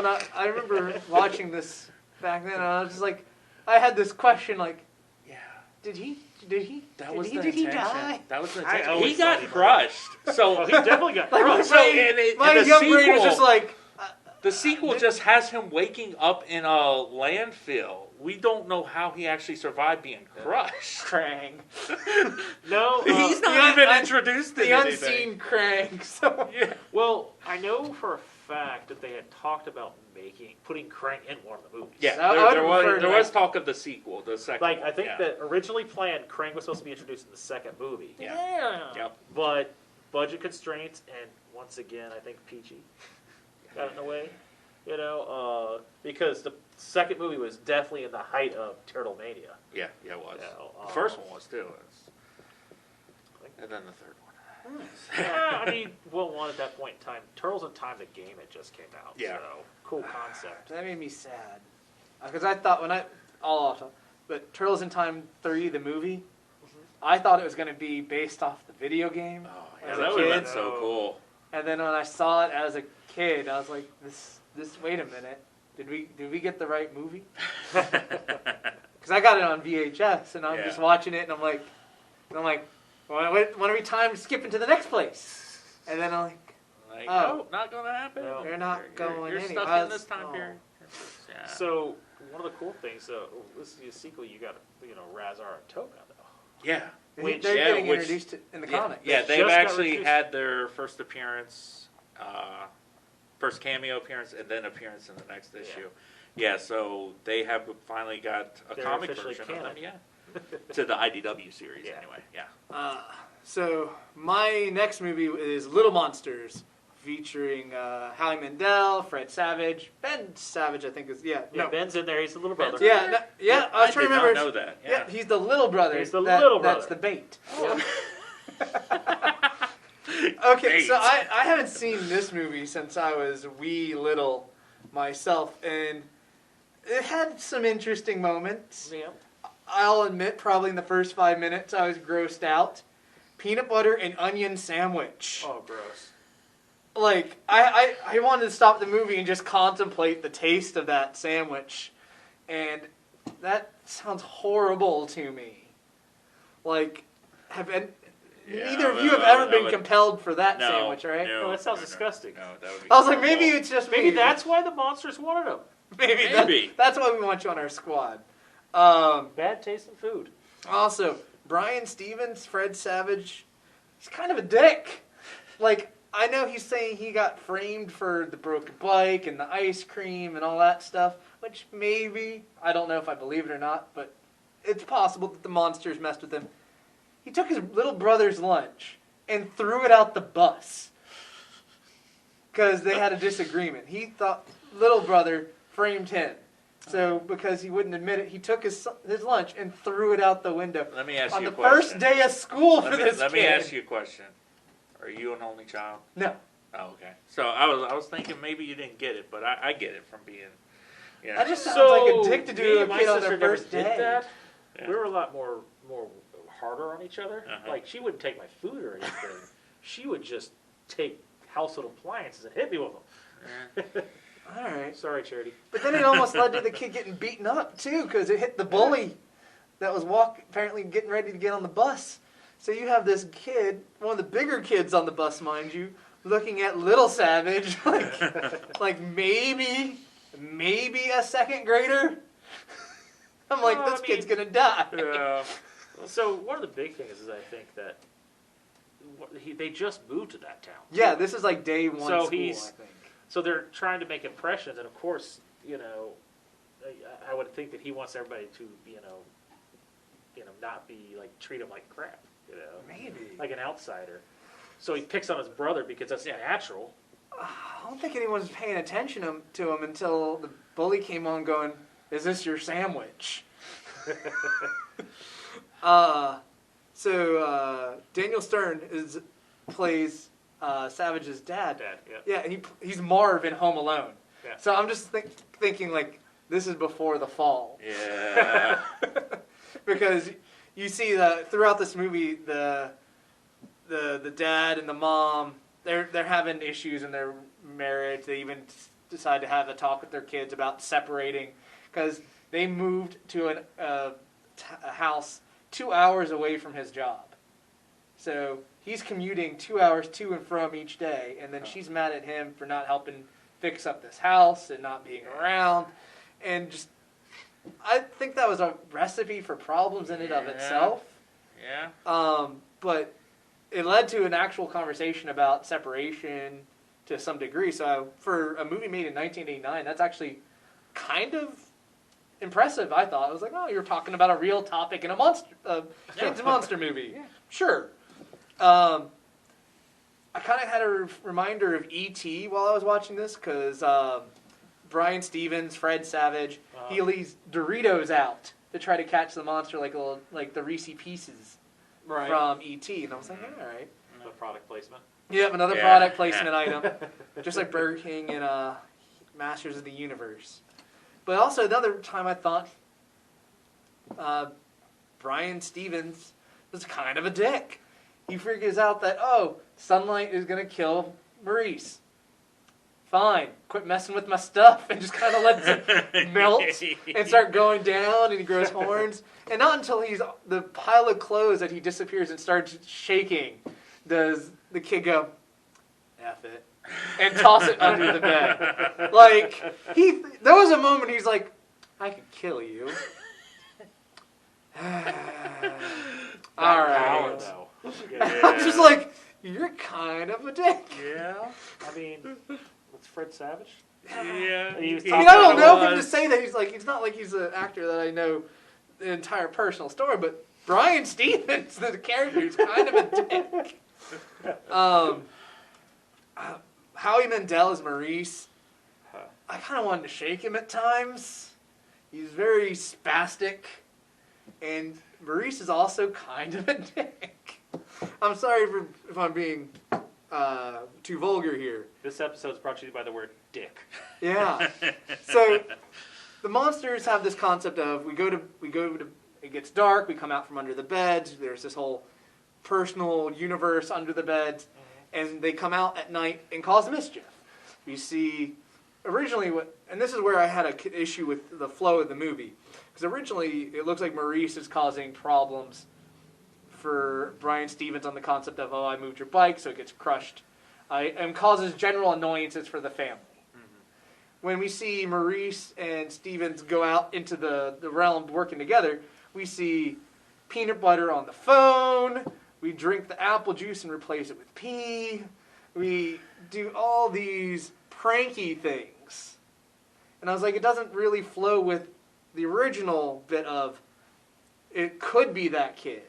know. I remember watching this back then, and I was just like, I had this question like, Yeah. did he die? That was the I intention. always He got thought he might. crushed. So Oh, he definitely got Like crushed. So, and my the young brain was sequel- just like, the sequel just has him waking up in a landfill. We don't know how he actually survived being crushed. Krang, No, He's not the even un- introduced the in anything. unseen Krang. So Yeah. well, I know for a fact that they had talked about putting Krang in one of the movies. Yeah, I would prefer there that. was talk of the sequel, the second Like, one. I think yeah. that originally planned, Krang was supposed to be introduced in the second movie. Yeah. Yep. But budget constraints, and once again, I think PG got in the way. You know, because the second movie was definitely in the height of Turtle Mania. Yeah, it was. You know, The first one was too. And then the third one. Yeah, I mean, well, one at that point in time, Turtles in Time, the game had just came out. Yeah. So, cool concept. that made me sad because I thought but Turtles in Time 3, the movie, I thought it was going to be based off the video game. Oh, yeah, As a that would have been kid. so cool. And then when I saw it as a kid, I was like, this. Wait a minute, did we get the right movie? Because I got it on VHS, and I'm Yeah. just watching it, and I'm like, when are we time skipping to the next place? And then I'm like, Like, Oh. no, not going to happen. No. They're not going You're anywhere. stuck in this time Oh. period. Yeah. So, one of the cool things, this is a sequel, you got, Razar and Toga, though. yeah. Which- they're yeah, getting which- introduced in the Yeah, comic. yeah, They they've just got actually reduced. had their first appearance, first cameo appearance, and then appearance in the next issue. Yeah, so they have finally got a They're comic officially version of them, canon. yeah. To the IDW series, Yeah. anyway, yeah. So my next movie is Little Monsters, featuring Howie Mandel, Fred Savage, Ben Savage, I think is Yeah, no. Ben's in there, he's the little brother. Ben's- Yeah, yeah. I was trying to did remember. not know that. Yeah, Yeah. he's the little brother. He's the little That's brother. the bait. Yeah. Okay, so Bait. I haven't seen this movie since I was wee little myself, and it had some interesting moments. Yeah. I'll admit, probably in the first 5 minutes, I was grossed out. Peanut butter and onion sandwich. Oh, gross. Like, I wanted to stop the movie and just contemplate the taste of that sandwich. And that sounds horrible to me. Like, Yeah, neither of you have I ever been would- compelled for that No, sandwich, right? No, that sounds disgusting. No, that would be I was like, maybe horrible. it's just Maybe me. that's why the monsters wanted him. Maybe. Maybe. That's why we want you on our squad. Bad taste in food. Also, Brian Stevens, Fred Savage, he's kind of a dick. Like, I know he's saying he got framed for the broken bike and the ice cream and all that stuff, which maybe, I don't know if I believe it or not, but it's possible that the monsters messed with him. He took his little brother's lunch and threw it out the bus because they had a disagreement. He thought little brother framed him. So, because he wouldn't admit it, he took his lunch and threw it out the window. Let me ask On you the a question. first day of school for this Let kid. me ask you a question. Are you an only child? No. Oh, okay. So I was thinking maybe you didn't get it, but I get it from being, yeah. That just sounds like a dick to me do to a and my kid on sister their never first did day. that. Yeah. We were a lot more harder on each other. Uh-huh. Like, she wouldn't take my food or anything. She would just take household appliances and hit me with them. All right. Sorry, Charity. But then it almost led to the kid getting beaten up, too, because it hit the bully that was apparently getting ready to get on the bus. So you have this kid, one of the bigger kids on the bus, mind you, looking at Little Savage, like maybe a second grader. I'm like, Well, this I kid's mean- gonna die. Yeah. So, one of the big things is I think that they just moved to that town. Yeah, this is like day one So school, he's- I think. So they're trying to make impressions, and of course, I would think that he wants everybody to, not be like treat him like crap, Maybe. like an outsider. So he picks on his brother because that's natural. I don't think anyone was paying attention to him until the bully came on going, "Is this your sandwich?" So Daniel Stern plays Savage's dad. Dad, yeah. Yeah, and he's Marv in Home Alone. Yeah. So I'm just thinking like this is before the fall. Yeah. Because you see throughout this movie the dad and the mom they're having issues in their marriage. They even decide to have a talk with their kids about separating because they moved to a house 2 hours away from his job. So he's commuting 2 hours to and from each day, and then she's mad at him for not helping fix up this house and not being around. And just, I think that was a recipe for problems in and of itself. Yeah. But it led to an actual conversation about separation to some degree. So for a movie made in 1989, that's actually kind of impressive, I thought. I was like, oh, you're talking about a real topic in a kids monster movie. Yeah. Sure. I kind of had a reminder of E.T. while I was watching this because Brian Stevens, Fred Savage, he leaves Doritos out to try to catch the monster like the Reese Pieces from E.T. And I was like, all right. The product placement. Yep, another product placement item. Just like Burger King and Masters of the Universe. But also another time I thought Brian Stevens was kind of a dick. He figures out that, sunlight is going to kill Maurice. Fine, quit messing with my stuff, and just kind of lets it melt and start going down, and he grows horns. And not until the pile of clothes that he disappears and starts shaking does the kid go, F it, and toss it under the bed. Like, there was a moment he's like, I could kill you. All right. I'm just like, you're kind of a dick. Yeah. I mean, what's Fred Savage? Yeah. I mean, I don't know him to say that he's not like he's an actor that I know the entire personal story, but Brian Stevens, the character, is kind of a dick. Howie Mandel as Maurice. I kind of wanted to shake him at times. He's very spastic, and Maurice is also kind of a dick. I'm sorry if I'm being too vulgar here. This episode's brought to you by the word dick. Yeah. So the monsters have this concept of we go to it gets dark, we come out from under the beds, there's this whole personal universe under the beds, and they come out at night and cause mischief. We see originally and this is where I had an issue with the flow of the movie, because originally it looks like Maurice is causing problems for Brian Stevens on the concept of, I moved your bike, so it gets crushed, and causes general annoyances for the family. When we see Maurice and Stevens go out into the realm working together, we see peanut butter on the phone, we drink the apple juice and replace it with pee, we do all these pranky things. And I was like, it doesn't really flow with the original bit of, it could be that kid.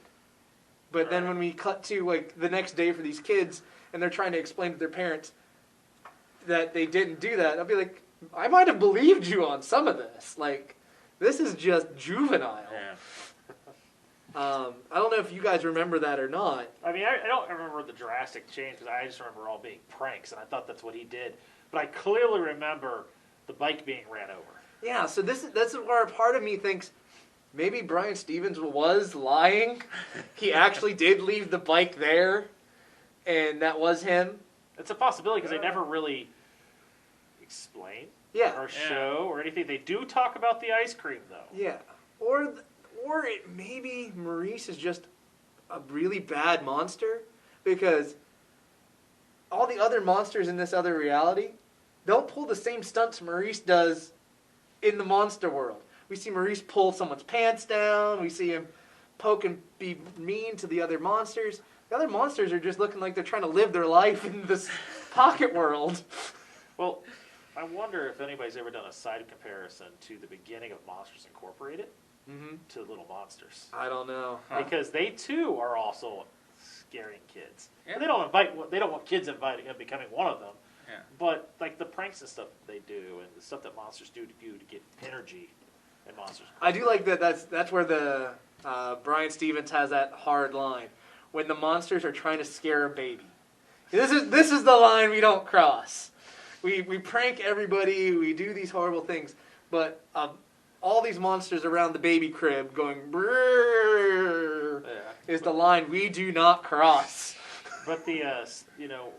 But then when we cut to like the next day for these kids, and they're trying to explain to their parents that they didn't do that, I'll be like, I might have believed you on some of this. Like, this is just juvenile. Yeah. I don't know if you guys remember that or not. I mean, I don't remember the drastic change because I just remember all being pranks, and I thought that's what he did. But I clearly remember the bike being ran over. Yeah, so that's where a part of me thinks maybe Brian Stevens was lying. He actually did leave the bike there, and that was him. It's a possibility because they never really explain or show or anything. They do talk about the ice cream, though. Yeah, or maybe Maurice is just a really bad monster, because all the other monsters in this other reality don't pull the same stunts Maurice does in the monster world. We see Maurice pull someone's pants down. We see him poke and be mean to the other monsters. The other monsters are just looking like they're trying to live their life in this pocket world. Well, I wonder if anybody's ever done a side comparison to the beginning of Monsters Incorporated to Little Monsters. I don't know. Because they too are also scaring kids. Yeah. They don't want kids becoming one of them. Yeah. But like the pranks and stuff they do, and the stuff that monsters do to get energy in Monsters. I do like that. That's where the Brian Stevens has that hard line when the monsters are trying to scare a baby. This is the line we don't cross. We prank everybody. We do these horrible things, but all these monsters around the baby crib going brrrr is the line we do not cross. But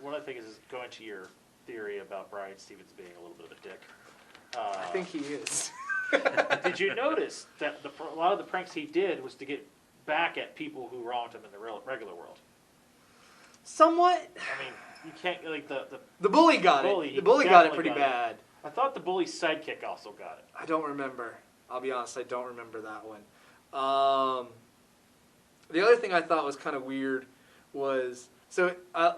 one of the things is going to your theory about Brian Stevens being a little bit of a dick. I think he is. Did you notice that a lot of the pranks he did was to get back at people who wronged him in the regular world? Somewhat. I mean, you can't like the bully got bully, it. The bully got it pretty got bad. I thought the bully's sidekick also got it. I don't remember. I'll be honest, I don't remember that one. The other thing I thought was kind of weird was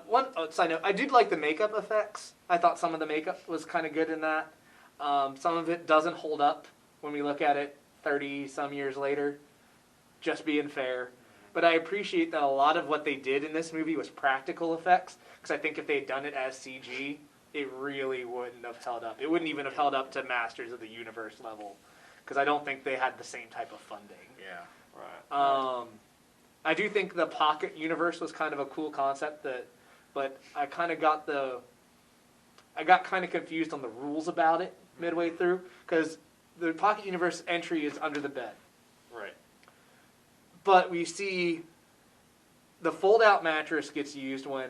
one side note. I did like the makeup effects. I thought some of the makeup was kind of good in that. Some of it doesn't hold up when we look at it 30 some years later. Just being fair. But I appreciate that a lot of what they did in this movie was practical effects, because I think if they had done it as CG, it really wouldn't have held up. It wouldn't even have held up to Masters of the Universe level, because I don't think they had the same type of funding. Yeah. Right. I do think the pocket universe was kind of a cool concept, but I kind of got kind of confused on the rules about it midway through, because the pocket universe entry is under the bed. Right. But we see the fold-out mattress gets used when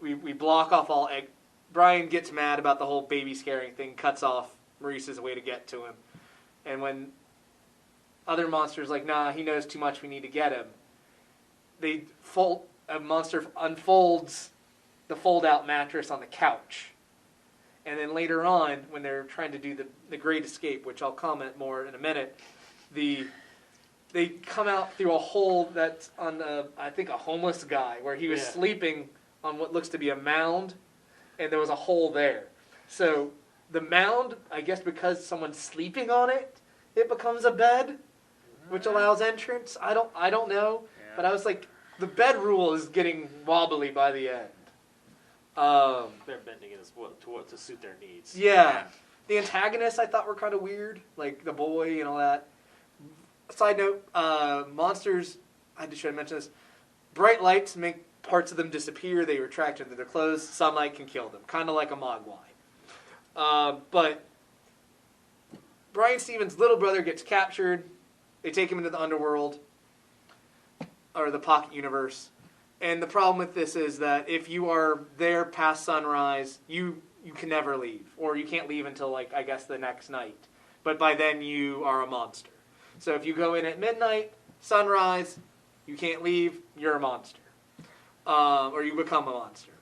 we block off all egg. Brian gets mad about the whole baby scaring thing, cuts off Maurice's way to get to him. And when other monsters like, nah, he knows too much, we need to get him, a monster unfolds the fold-out mattress on the couch. And then later on, when they're trying to do the Great Escape, which I'll comment more in a minute, they come out through a hole that's on, I think, a homeless guy, where he was sleeping on what looks to be a mound, and there was a hole there. So the mound, I guess because someone's sleeping on it, it becomes a bed, which allows entrance. I don't know, but I was like, the bed rule is getting wobbly by the end. They're bending it to suit their needs. Yeah. The antagonists I thought were kind of weird, like the boy and all that. Side note, monsters, should I mention this? Bright lights make parts of them disappear. They retract into their clothes. Sunlight can kill them, kind of like a mogwai. But Brian Stevens' little brother gets captured. They take him into the underworld, or the pocket universe. And the problem with this is that if you are there past sunrise, you can never leave. Or you can't leave until, I guess, the next night. But by then, you are a monster. So if you go in at midnight, sunrise, you can't leave, you're a monster. Or you become a monster.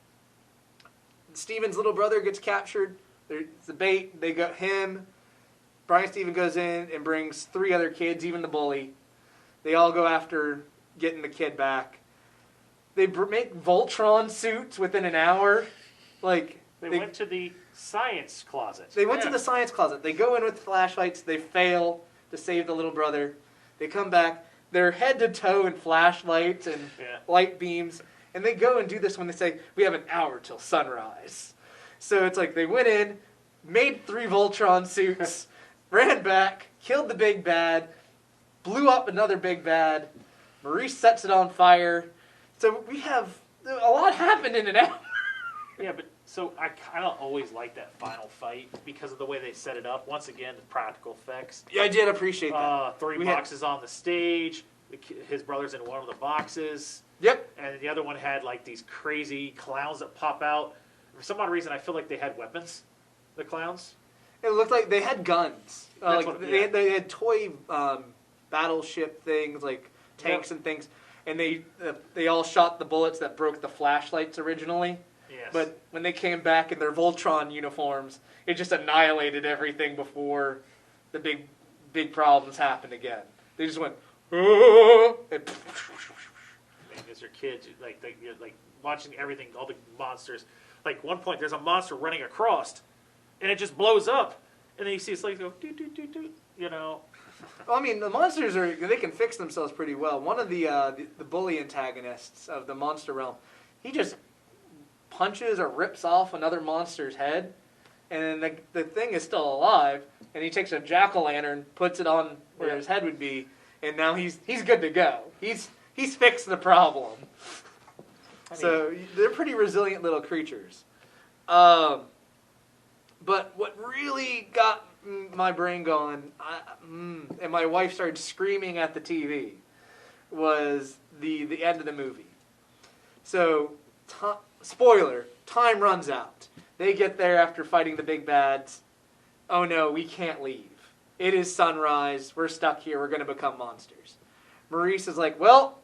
Steven's little brother gets captured. It's the bait. They got him. Brian Steven goes in and brings 3 other kids, even the bully. They all go after getting the kid back. They make Voltron suits within an hour. They went to the science closet. They went to the science closet. They go in with flashlights. They fail to save the little brother. They come back. They're head to toe in flashlights and light beams. And they go and do this when they say, we have an hour till sunrise. So it's like they went in, made 3 Voltron suits, ran back, killed the big bad, blew up another big bad. Maurice sets it on fire. So we have a lot happened in an hour. Yeah, but so I kind of always like that final fight because of the way they set it up. Once again, the practical effects. Yeah, I did appreciate that. 3 boxes on the stage. His brother's in one of the boxes. Yep. And the other one had these crazy clowns that pop out. For some odd reason, I feel like they had weapons. The clowns. It looked like they had guns. They had toy battleship things, like tanks and things. And they all shot the bullets that broke the flashlights originally. Yes. But when they came back in their Voltron uniforms, it just annihilated everything before the big problems happened again. They just went, oh, and as your kids, you're watching everything, all the monsters. One point, there's a monster running across, and it just blows up, and then you see it's go doo doo doo doo, Well, I mean, the monsters they can fix themselves pretty well. One of the bully antagonists of the monster realm, he just punches or rips off another monster's head, and then the thing is still alive, and he takes a jack-o'-lantern, puts it on where his head would be, and now he's good to go. He's fixed the problem. So they're pretty resilient little creatures. But what really got my brain going, and my wife started screaming at the TV, was the end of the movie. So spoiler, time runs out. They get there after fighting the big bads. Oh no, we can't leave. It is sunrise. We're stuck here. We're going to become monsters. Maurice is like, well,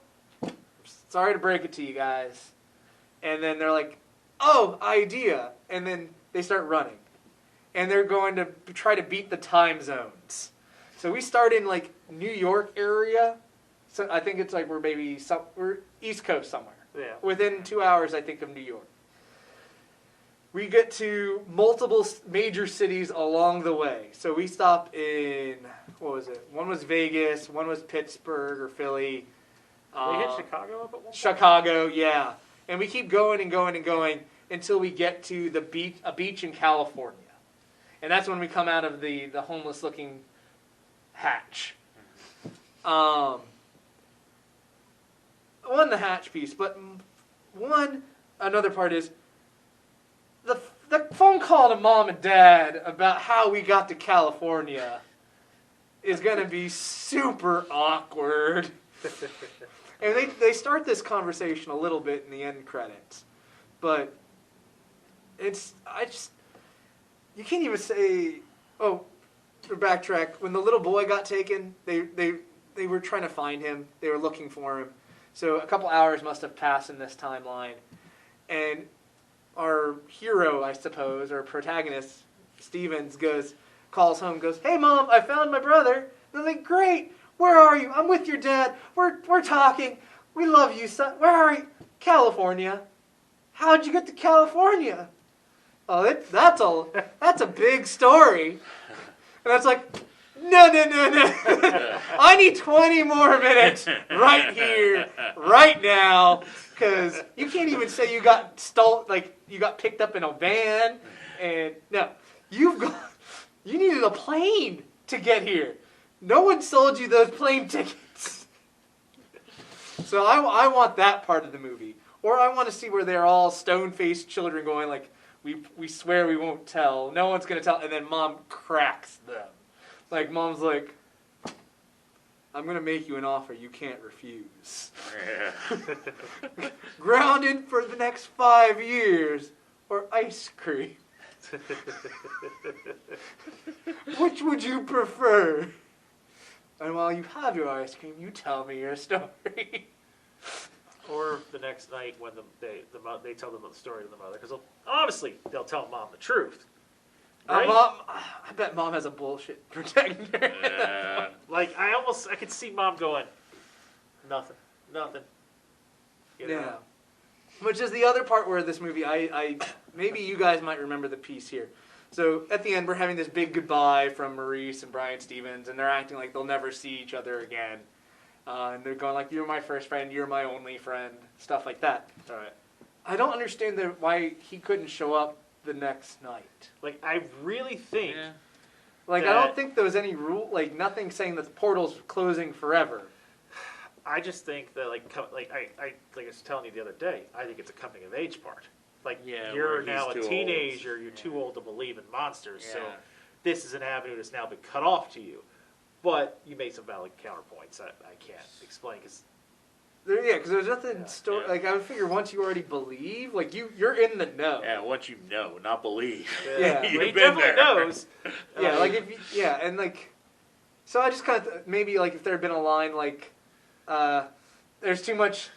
sorry to break it to you guys. And then they're like, oh, idea. And then they start running. And they're going to try to beat the time zones. So we start in like New York area. So I think it's like we're East Coast somewhere. Yeah. Within 2 hours, I think, of New York. We get to multiple major cities along the way. So we stop in, what was it? One was Vegas, one was Pittsburgh or Philly. They hit Chicago up at one point? Chicago, yeah. And we keep going and going and going until we get to a beach in California. And that's when we come out of the homeless-looking hatch. One, the hatch piece, but another part is the phone call to Mom and Dad about how we got to California is going to be super awkward. And they start this conversation a little bit in the end credits, but you can't even say, oh, to backtrack, when the little boy got taken, they were trying to find him, they were looking for him, so a couple hours must have passed in this timeline, and our hero, I suppose, our protagonist, Stevens, calls home, goes, hey Mom, I found my brother. And they're like, great, where are you? I'm with your dad, we're talking, we love you, son. Where are you? California. How'd you get to California? Oh, that's a big story. And it's like, no. I need 20 more minutes right here, right now, because you can't even say you got you got picked up in a van, and no, you needed a plane to get here. No one sold you those plane tickets. So I want that part of the movie, or I want to see where they're all stone-faced children going like, we swear we won't tell. No one's going to tell. And then Mom cracks them. Like, Mom's like, I'm going to make you an offer you can't refuse. Yeah. Grounded for the next 5 years or ice cream. Which would you prefer? And while you have your ice cream, you tell me your story. Or the next night when they tell them the story to the mother, because obviously they'll tell Mom the truth. Right? I bet Mom has a bullshit protector. Yeah. Like I could see Mom going, nothing. You know? Yeah. Which is the other part where this movie, I maybe you guys might remember the piece here. So at the end, we're having this big goodbye from Maurice and Brian Stevens, and they're acting like they'll never see each other again. And they're going like, you're my first friend, you're my only friend, stuff like that. All right. I don't understand why he couldn't show up the next night. Like, I really think... Yeah. Like, I don't think there was any rule, like, nothing saying that the portal's closing forever. I just think that, I was telling you the other day, I think it's a coming-of-age part. Like, Yeah, you're where he's now a too old. teenager, you're Yeah. too old to believe in monsters, so Yeah. this is an avenue that's now been cut off to you. But you made some valid counterpoints I can't explain, because... Because there's nothing Yeah. like, I would figure once you already believe, like, you're in the know. Yeah, once you know, not believe. Yeah. You've Well, he been definitely there. knows. Yeah, like, and, like, so I just kind of, maybe, like, if there had been a line, like, there's too much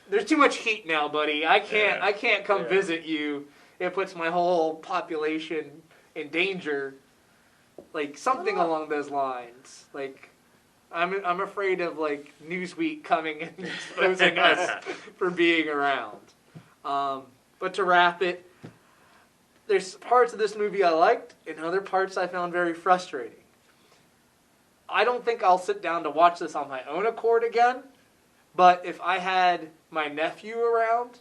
heat now, buddy. I can't come Yeah. visit you. It puts my whole population in danger. Like, something along those lines. Like, I'm afraid of, like, Newsweek coming and exposing us for being around. But to wrap it, there's parts of this movie I liked, and other parts I found very frustrating. I don't think I'll sit down to watch this on my own accord again, but if I had my nephew around,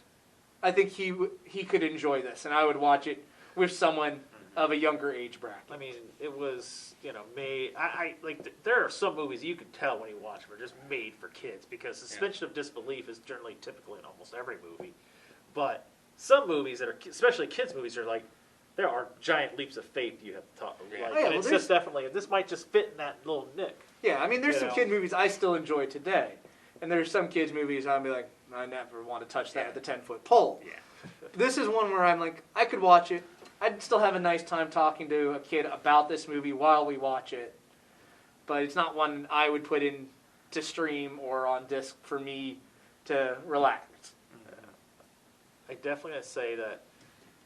I think he could enjoy this, and I would watch it with someone of a younger age bracket. I mean, it was, made... there are some movies you can tell when you watch them are just made for kids, because suspension of disbelief is generally typical in almost every movie. But some movies that are, especially kids' movies, are like, there are giant leaps of faith you have to talk. Yeah. Like, Oh, yeah, and it's just definitely, this might just fit in that little nick. Yeah, I mean, there's You some know. kid movies I still enjoy today, and there's some kids movies I'll be like, I never want to touch that with a 10-foot pole. Yeah. this is one where I'm like, I could watch it. I'd still have a nice time talking to a kid about this movie while we watch it. But it's not one I would put in to stream or on disc for me to relax. I definitely gotta say that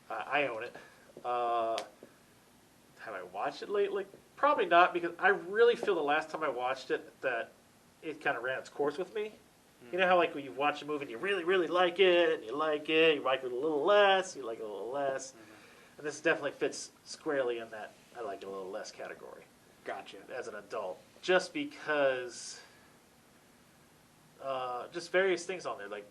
I own it. Have I watched it lately? Probably not, because I really feel the last time I watched it that it kind of ran its course with me. You know how like when you watch a movie and you really, really like it, and you like it a little less, you like it a little less. And this definitely fits squarely in that I like it a little less category. Gotcha. As an adult. Just because, just various things on there. Like,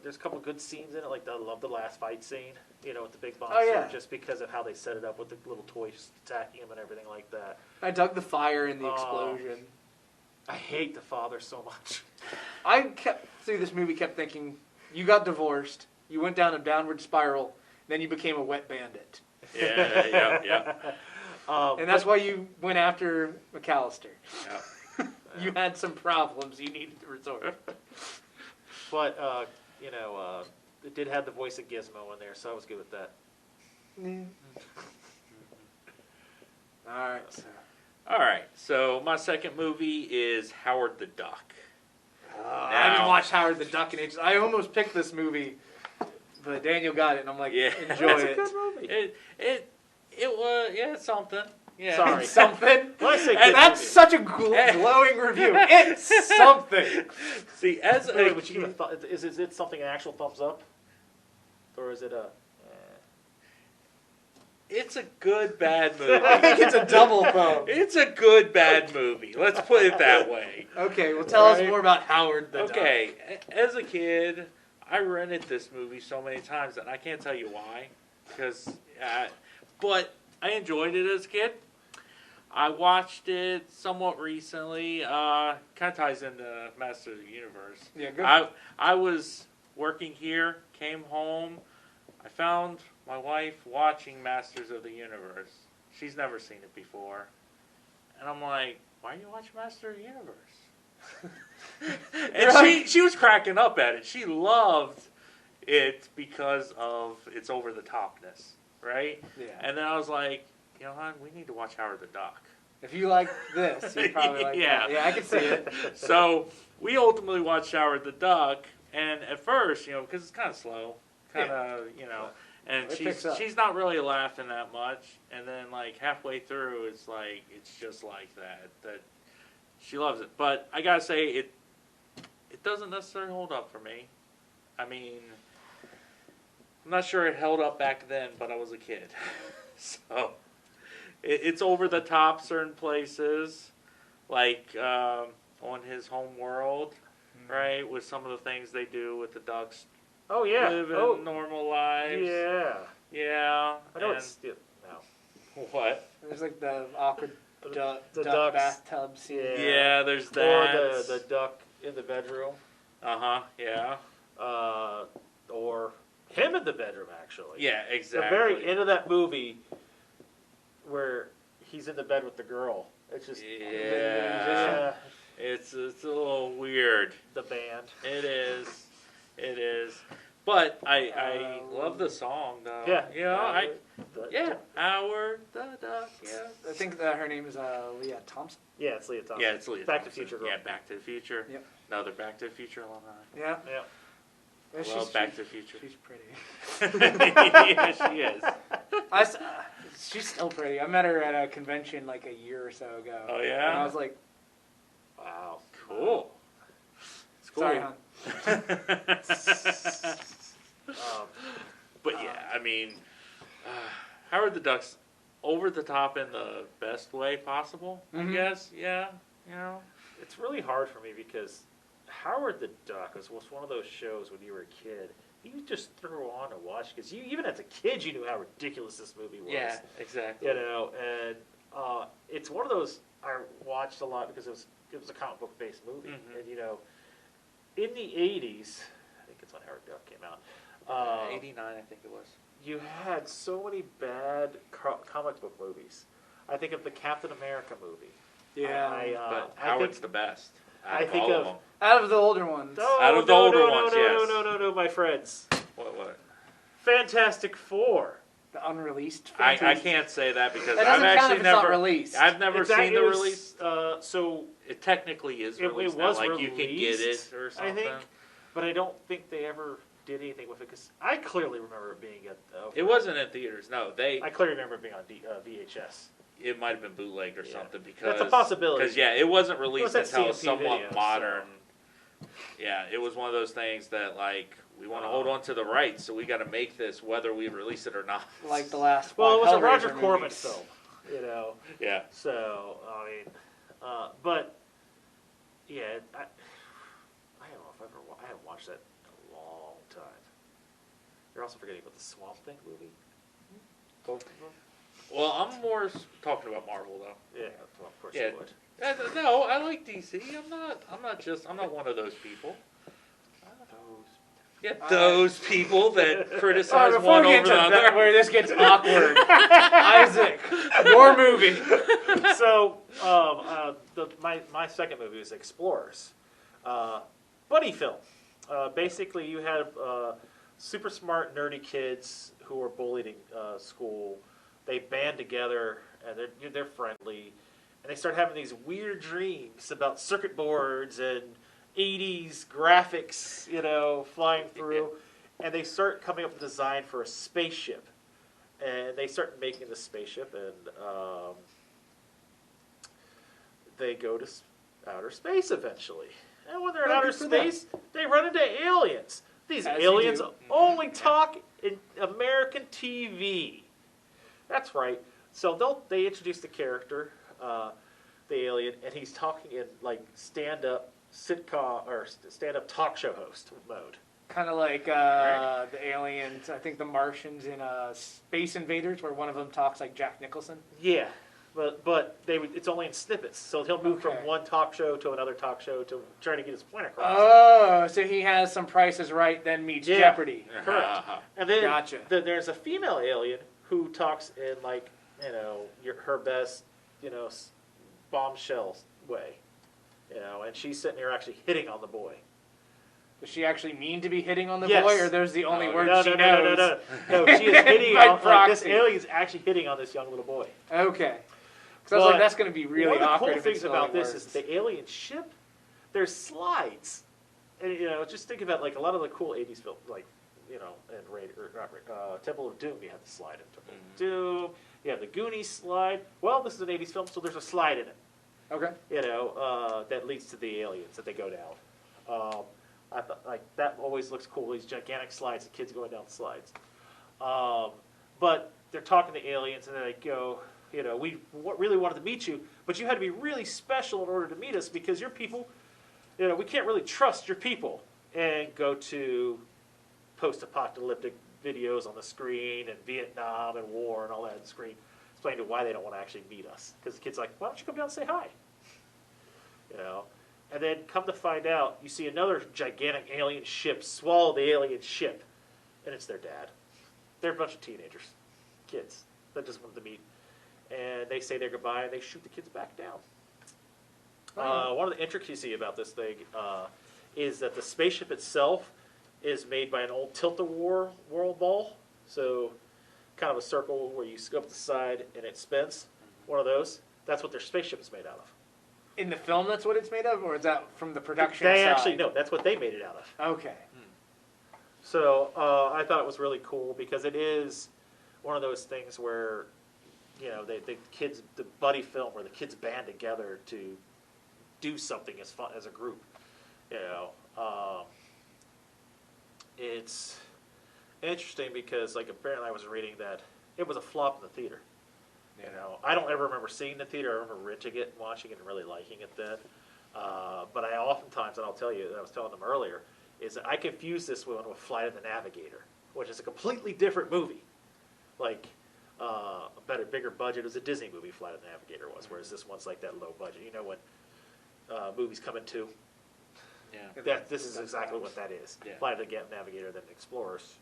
there's a couple good scenes in it, like I love the last fight scene, you know, with the big monster. Oh, yeah. Just because of how they set it up with the little toys attacking him and everything like that. I dug the fire and the explosion. I hate the father so much. I kept through this movie kept thinking, you got divorced, you went down a downward spiral, then you became a wet bandit, Yeah. and that's why you went after McAllister. Yeah. You had some problems you needed to resolve. But it did have the voice of Gizmo in there, so I was good with that. All right. So. All right, so my second movie is Howard the Duck. I haven't watched Howard the Duck in ages. I almost picked this movie, but Daniel got it, and I'm like, enjoy That's it. a good movie. It was it's something. Yeah. Sorry. Something. When I say And good That's movie, such a glowing review. It's something. See, as a wait, would you give is it something an actual thumbs up, or is it a? it's a good bad movie. I think it's a double thumb. It's a good bad movie. Let's put it that way. Okay, well, tell us more about Howard the Duck. Okay, as a kid, I rented this movie so many times, and I can't tell you why, but I enjoyed it as a kid. I watched it somewhat recently. Kind of ties into Master of the Universe. Yeah, good. I was working here, came home, I found my wife watching Masters of the Universe. She's never seen it before. And I'm like, why are you watching Master of the Universe? And she was cracking up at it. She loved it because of its over-the-topness, right? Yeah. And then I was like, you know, hon, we need to watch Howard the Duck. If you like this, you probably like that. Yeah, I can see it. So we ultimately watched Howard the Duck, and at first, you know, because it's kind of slow, and she's not really laughing that much, and then like halfway through, it's just like that she loves it. But I gotta say, it doesn't necessarily hold up for me. I mean, I'm not sure it held up back then, but I was a kid, so it's over the top certain places, like on his home world, right, with some of the things they do with the ducks. Oh yeah, Living normal lives. Yeah. Yeah. I know it's no. What? There's like the awkward duck ducks. bathtub scene. Yeah, there's that. Or the duck in the bedroom. Yeah. Or him in the bedroom, actually. Yeah, exactly. The very end of that movie, where he's in the bed with the girl. It's just yeah. It's a little weird. The band. It is. It is. But I love the song though. Yeah. Howard the Duck. Yeah. I think that her name is Leah Thompson. Yeah, it's Leah Thompson. Yeah, it's Leah Back to Thompson. Future girl. Yeah, Back to the Future. Yep. Another Back to the Future alumni. Yeah. Yeah. I love Back to the Future. She's pretty. Yeah, she is. She's still pretty. I met her at a convention like a year or so ago. Oh yeah. And I was like, wow, cool. It's cool. Sorry, hon. But yeah, I mean, Howard the Duck's over the top in the best way possible, I guess. Yeah, you know. It's really hard for me because Howard the Duck was one of those shows when you were a kid you just threw on to watch because you even as a kid you knew how ridiculous this movie was. Yeah, exactly. You know, and it's one of those I watched a lot because it was a comic book based movie, and you know, in the '80s, I think it's when Howard Duck came out. '89, I think it was. You had so many bad comic book movies. I think of the Captain America movie. Yeah, but Howard's the best. I think of out of the older ones. Out of the older ones, yes. No, my friends. What? Fantastic Four. The unreleased. I Fantastic- can't say that because That I've doesn't count actually if it's not never released. I've never seen the release. So It technically is it released was now, like released, you can get it or something. I think, but I don't think they ever did anything with it because I clearly remember it being at. It wasn't in theaters. No, I clearly remember it being on VHS. it might have been bootleg or Yeah. something because That's a possibility. Because it wasn't released at until CMP somewhat Video, modern. Yeah, it was one of those things that like we want to hold on to the rights, so we got to make this whether we release it or not. Like the last. Well, it was a Hellraiser Roger Corman movies. film, you know. Yeah. So I mean, but yeah, I don't know if I haven't watched that in a long time. You're also forgetting about the Swamp Thing movie. Both of them. Well, I'm more talking about Marvel though. Yeah, well, of course Yeah. you would. No, I like DC. I'm not one of those people. Yeah, those people that All right, criticize before one we get over to the that, other. where this gets awkward, Isaac, your movie. So, my second movie is Explorers, buddy film. Basically, you have super smart, nerdy kids who are bullied in school. They band together and they're friendly, and they start having these weird dreams about circuit boards and 80s graphics, you know, flying through, and they start coming up with a design for a spaceship, and they start making the spaceship, and they go to outer space eventually. And when they're in Oh, outer good for them. space, they run into aliens. These As you aliens do. only talk in American TV. That's right. So they introduce the character, the alien, and he's talking in like stand-up sitcom or stand-up talk show host mode. Kind of like the aliens, I think the Martians in Space Invaders, where one of them talks like Jack Nicholson. Yeah, but it's only in snippets, so he'll move from Okay. one talk show to another talk show to try to get his point across. Oh, so he has some Price is Right, then meets Yeah. Jeopardy. Correct. And then Gotcha. there's a female alien who talks in like her best bombshell way, and she's sitting there actually hitting on the boy. Does she actually mean to be hitting on the Yes. boy, or those the only No, words she No, knows? no, she is hitting By on this proxy. alien's actually hitting on this young little boy. Okay. Because I was like, But that's going to be really one of the awkward cool if things it's about only this words. is the alien ship. There's slides, and just think about like a lot of the cool '80s films, like and Temple of Doom. You have the slide in Temple of Doom. You have the Goonies slide. Well, this is an '80s film, so there's a slide in it. Okay. That leads to the aliens that they go down. I thought like that always looks cool. These gigantic slides, the kids going down the slides. But they're talking to aliens, and then they go, we really wanted to meet you, but you had to be really special in order to meet us because your people, we can't really trust your people. And go to post-apocalyptic videos on the screen and Vietnam and war and all that on the screen, explaining why they don't want to actually meet us. Because the kid's like, why don't you come down and say hi? And then come to find out, you see another gigantic alien ship swallow the alien ship, and it's their dad. They're a bunch of teenagers, kids that just wanted to meet, and they say their goodbye and they shoot the kids back down. One of the intricacies about this thing is that the spaceship itself is made by an old tilt-a-war world ball, so kind of a circle where you go up the side and it spins. One of those. That's what their spaceship is made out of. In the film, that's what it's made of, or is that from the production They side? actually no, that's what they made it out of. Okay. So I thought it was really cool because it is one of those things where, the kids, the buddy film where the kids band together to do something as fun as a group. It's interesting because apparently I was reading that it was a flop in the theater. I don't ever remember seeing the theater. I remember renting it and watching it and really liking it then. But I oftentimes, and I'll tell you, I was telling them earlier, is that I confuse this one with Flight of the Navigator, which is a completely different movie. A bigger budget. It was a Disney movie, Flight of the Navigator was, whereas this one's like that low budget. When movies come in two, this is exactly what that is. Yeah. Flight of the Navigator than Explorers.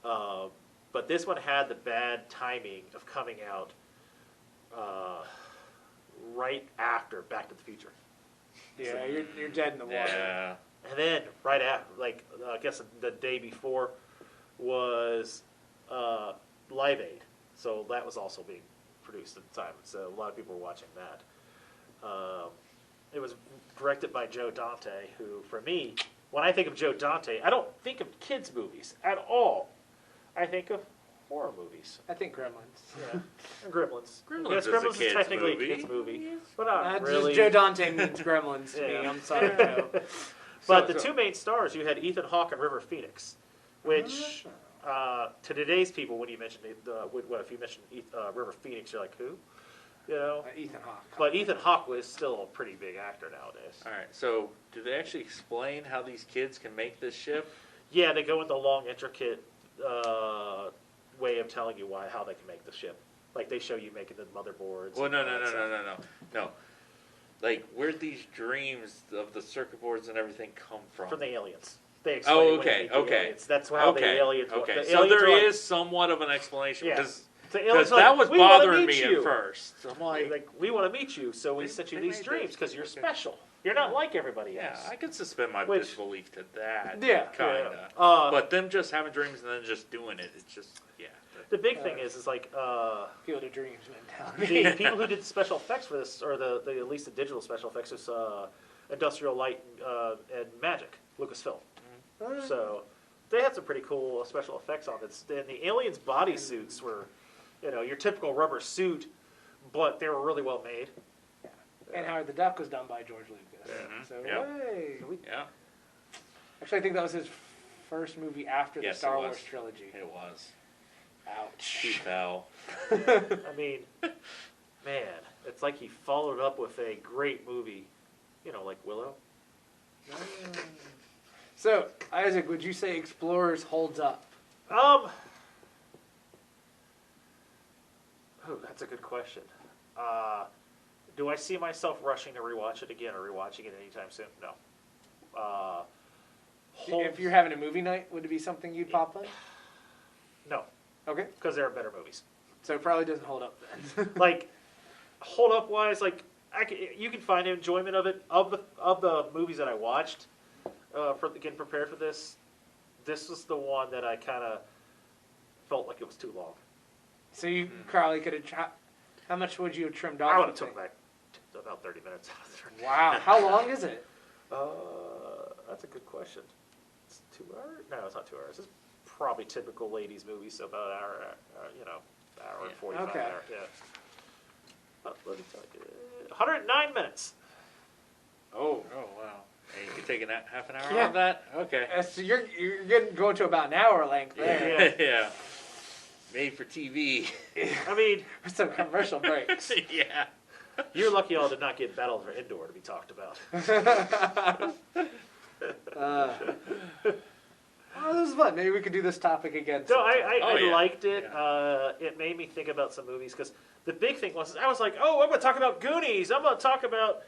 But this one had the bad timing of coming out right after Back to the Future. Yeah, you're dead in the water. Yeah. And then right after, I guess the day before, was Live Aid. So that was also being produced at the time. So a lot of people were watching that. It was directed by Joe Dante, who, for me, when I think of Joe Dante, I don't think of kids' movies at all. I think of horror movies. I think Gremlins. Yeah, and Gremlins. Gremlins Yes, is a Gremlins is kid's technically movie. a kids' movie, but not That's really. just Joe Dante means Gremlins to me. Yeah. I'm sorry, Joe. But the two main stars, you had Ethan Hawke and River Phoenix, which to today's people, when you mention if you mention River Phoenix, you're like, who? You know. Ethan Hawke. But Ethan Hawke was still a pretty big actor nowadays. All right. So, do they actually explain how these kids can make this ship? Yeah, they go into long, intricate way of telling you how they can make the ship. Like they show you making the motherboards. Well, and no. all that stuff. Like, where'd these dreams of the circuit boards and everything come from? From the aliens. They explain Oh, it when you okay, meet the okay. aliens. That's how the aliens work. Okay, The so aliens there are like- is somewhat of an explanation Yeah. because the aliens are that like, was "We wanna bothering meet me you." at first. I'm Like, we want to meet you, so we They- sent you they these made dreams this. because you're Okay. special. You're not like everybody yeah, else. I could suspend my Which- disbelief to that. Yeah. Kinda. Yeah. But them just having dreams and then just doing it, it's just, yeah. The big thing is like Field of Dreams mentality. the people who did the special effects for this, or the at least the digital special effects, was Industrial Light and Magic, Lucasfilm. So they had some pretty cool special effects on this. And the aliens' bodysuits were, your typical rubber suit, but they were really well made. And Howard the Duck was done by George Lucas. Mhm. So, Yeah. hey. Yeah, Actually, I think that was his first movie after the Yes, it Star was. Wars trilogy. it was. Ouch. He fell. I mean, man, it's like he followed up with a great movie, like Willow. So, Isaac, would you say Explorers holds up? That's a good question. Do I see myself rushing to rewatch it again or rewatching it anytime soon? No. If you're having a movie night, would it be something you'd pop in? No, Okay. because there are better movies. So it probably doesn't hold up then. Like, hold up wise, like you can find enjoyment of it of the movies that I watched for getting prepared for this. This was the one that I kind of felt like it was too long. So you probably could have. How much would you have trimmed off? I would you have took think? back about 30 minutes out of there. Wow. How long is it? That's a good question. It's 2 hours? No, it's not 2 hours. It's probably typical ladies' movie, so about an hour, hour and Yeah. 45 Okay. hour, yeah. Let me tell you, 109 minutes. Oh wow. And you could take half an hour Yeah. on that? Okay. So you're going to about an hour length there. Yeah. Made for TV. I mean, With some commercial breaks. yeah. you're lucky y'all did not get Battle for Indoor to be talked about. Oh, this is fun. Maybe we could do this topic again. So sometime. Oh, I yeah. liked it. It made me think about some movies because the big thing was I was like, oh, I'm going to talk about Goonies. I'm going to talk about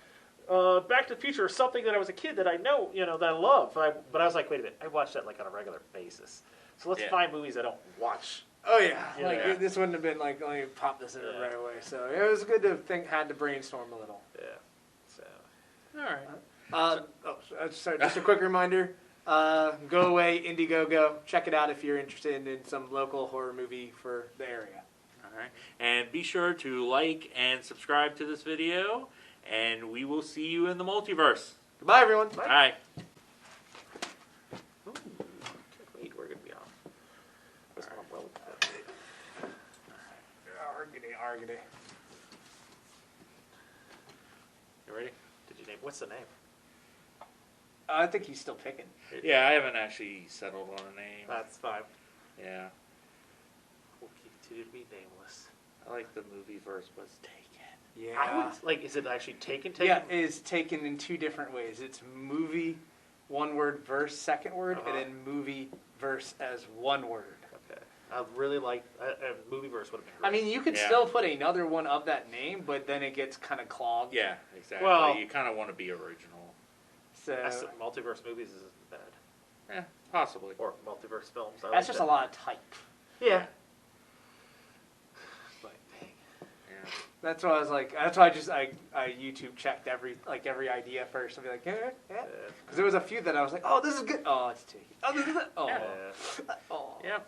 Back to the Future or something that I was a kid that I know, that I love. But I was like, wait a minute, I watch that like on a regular basis. So let's Yeah. find movies I don't watch. Oh yeah, Yeah. like Yeah. this wouldn't have been like let me pop this in Yeah. right away. So it was good to had to brainstorm a little. Yeah. So All right. Sorry, just a quick reminder. Go away, Indiegogo. Check it out if you're interested in some local horror movie for the area. All right. And be sure to like and subscribe to this video, and we will see you in the multiverse. Goodbye, everyone. All right. Ooh, can't wait. We're going to be on. That's what I'm well with that. Argity. You ready? Did you name? What's the name? I think he's still picking. Yeah, I haven't actually settled on a name. That's fine. Yeah. We'll continue to be nameless. I like the movie verse was taken. Yeah. I would like. Is it actually taken? Yeah, it is taken in two different ways. It's movie, one word, verse, second word, Uh-huh. and then movie, verse as one word. Okay. I really like a movie verse would have been I great. mean, you could Yeah. still put another one of that name, but then it gets kind of clogged. Yeah, exactly. Well- you kind of want to be original. So That's multiverse movies isn't bad, Yeah, possibly. or multiverse films. I that's like just that. a lot of type. Yeah. But dang. Yeah. That's why I was like. That's why I YouTube checked every idea first. I'd be like, yeah. Because there was a few that I was like, oh, this is good. Oh, it's taken. Oh, this is it. Oh. Yeah. Oh. Yep.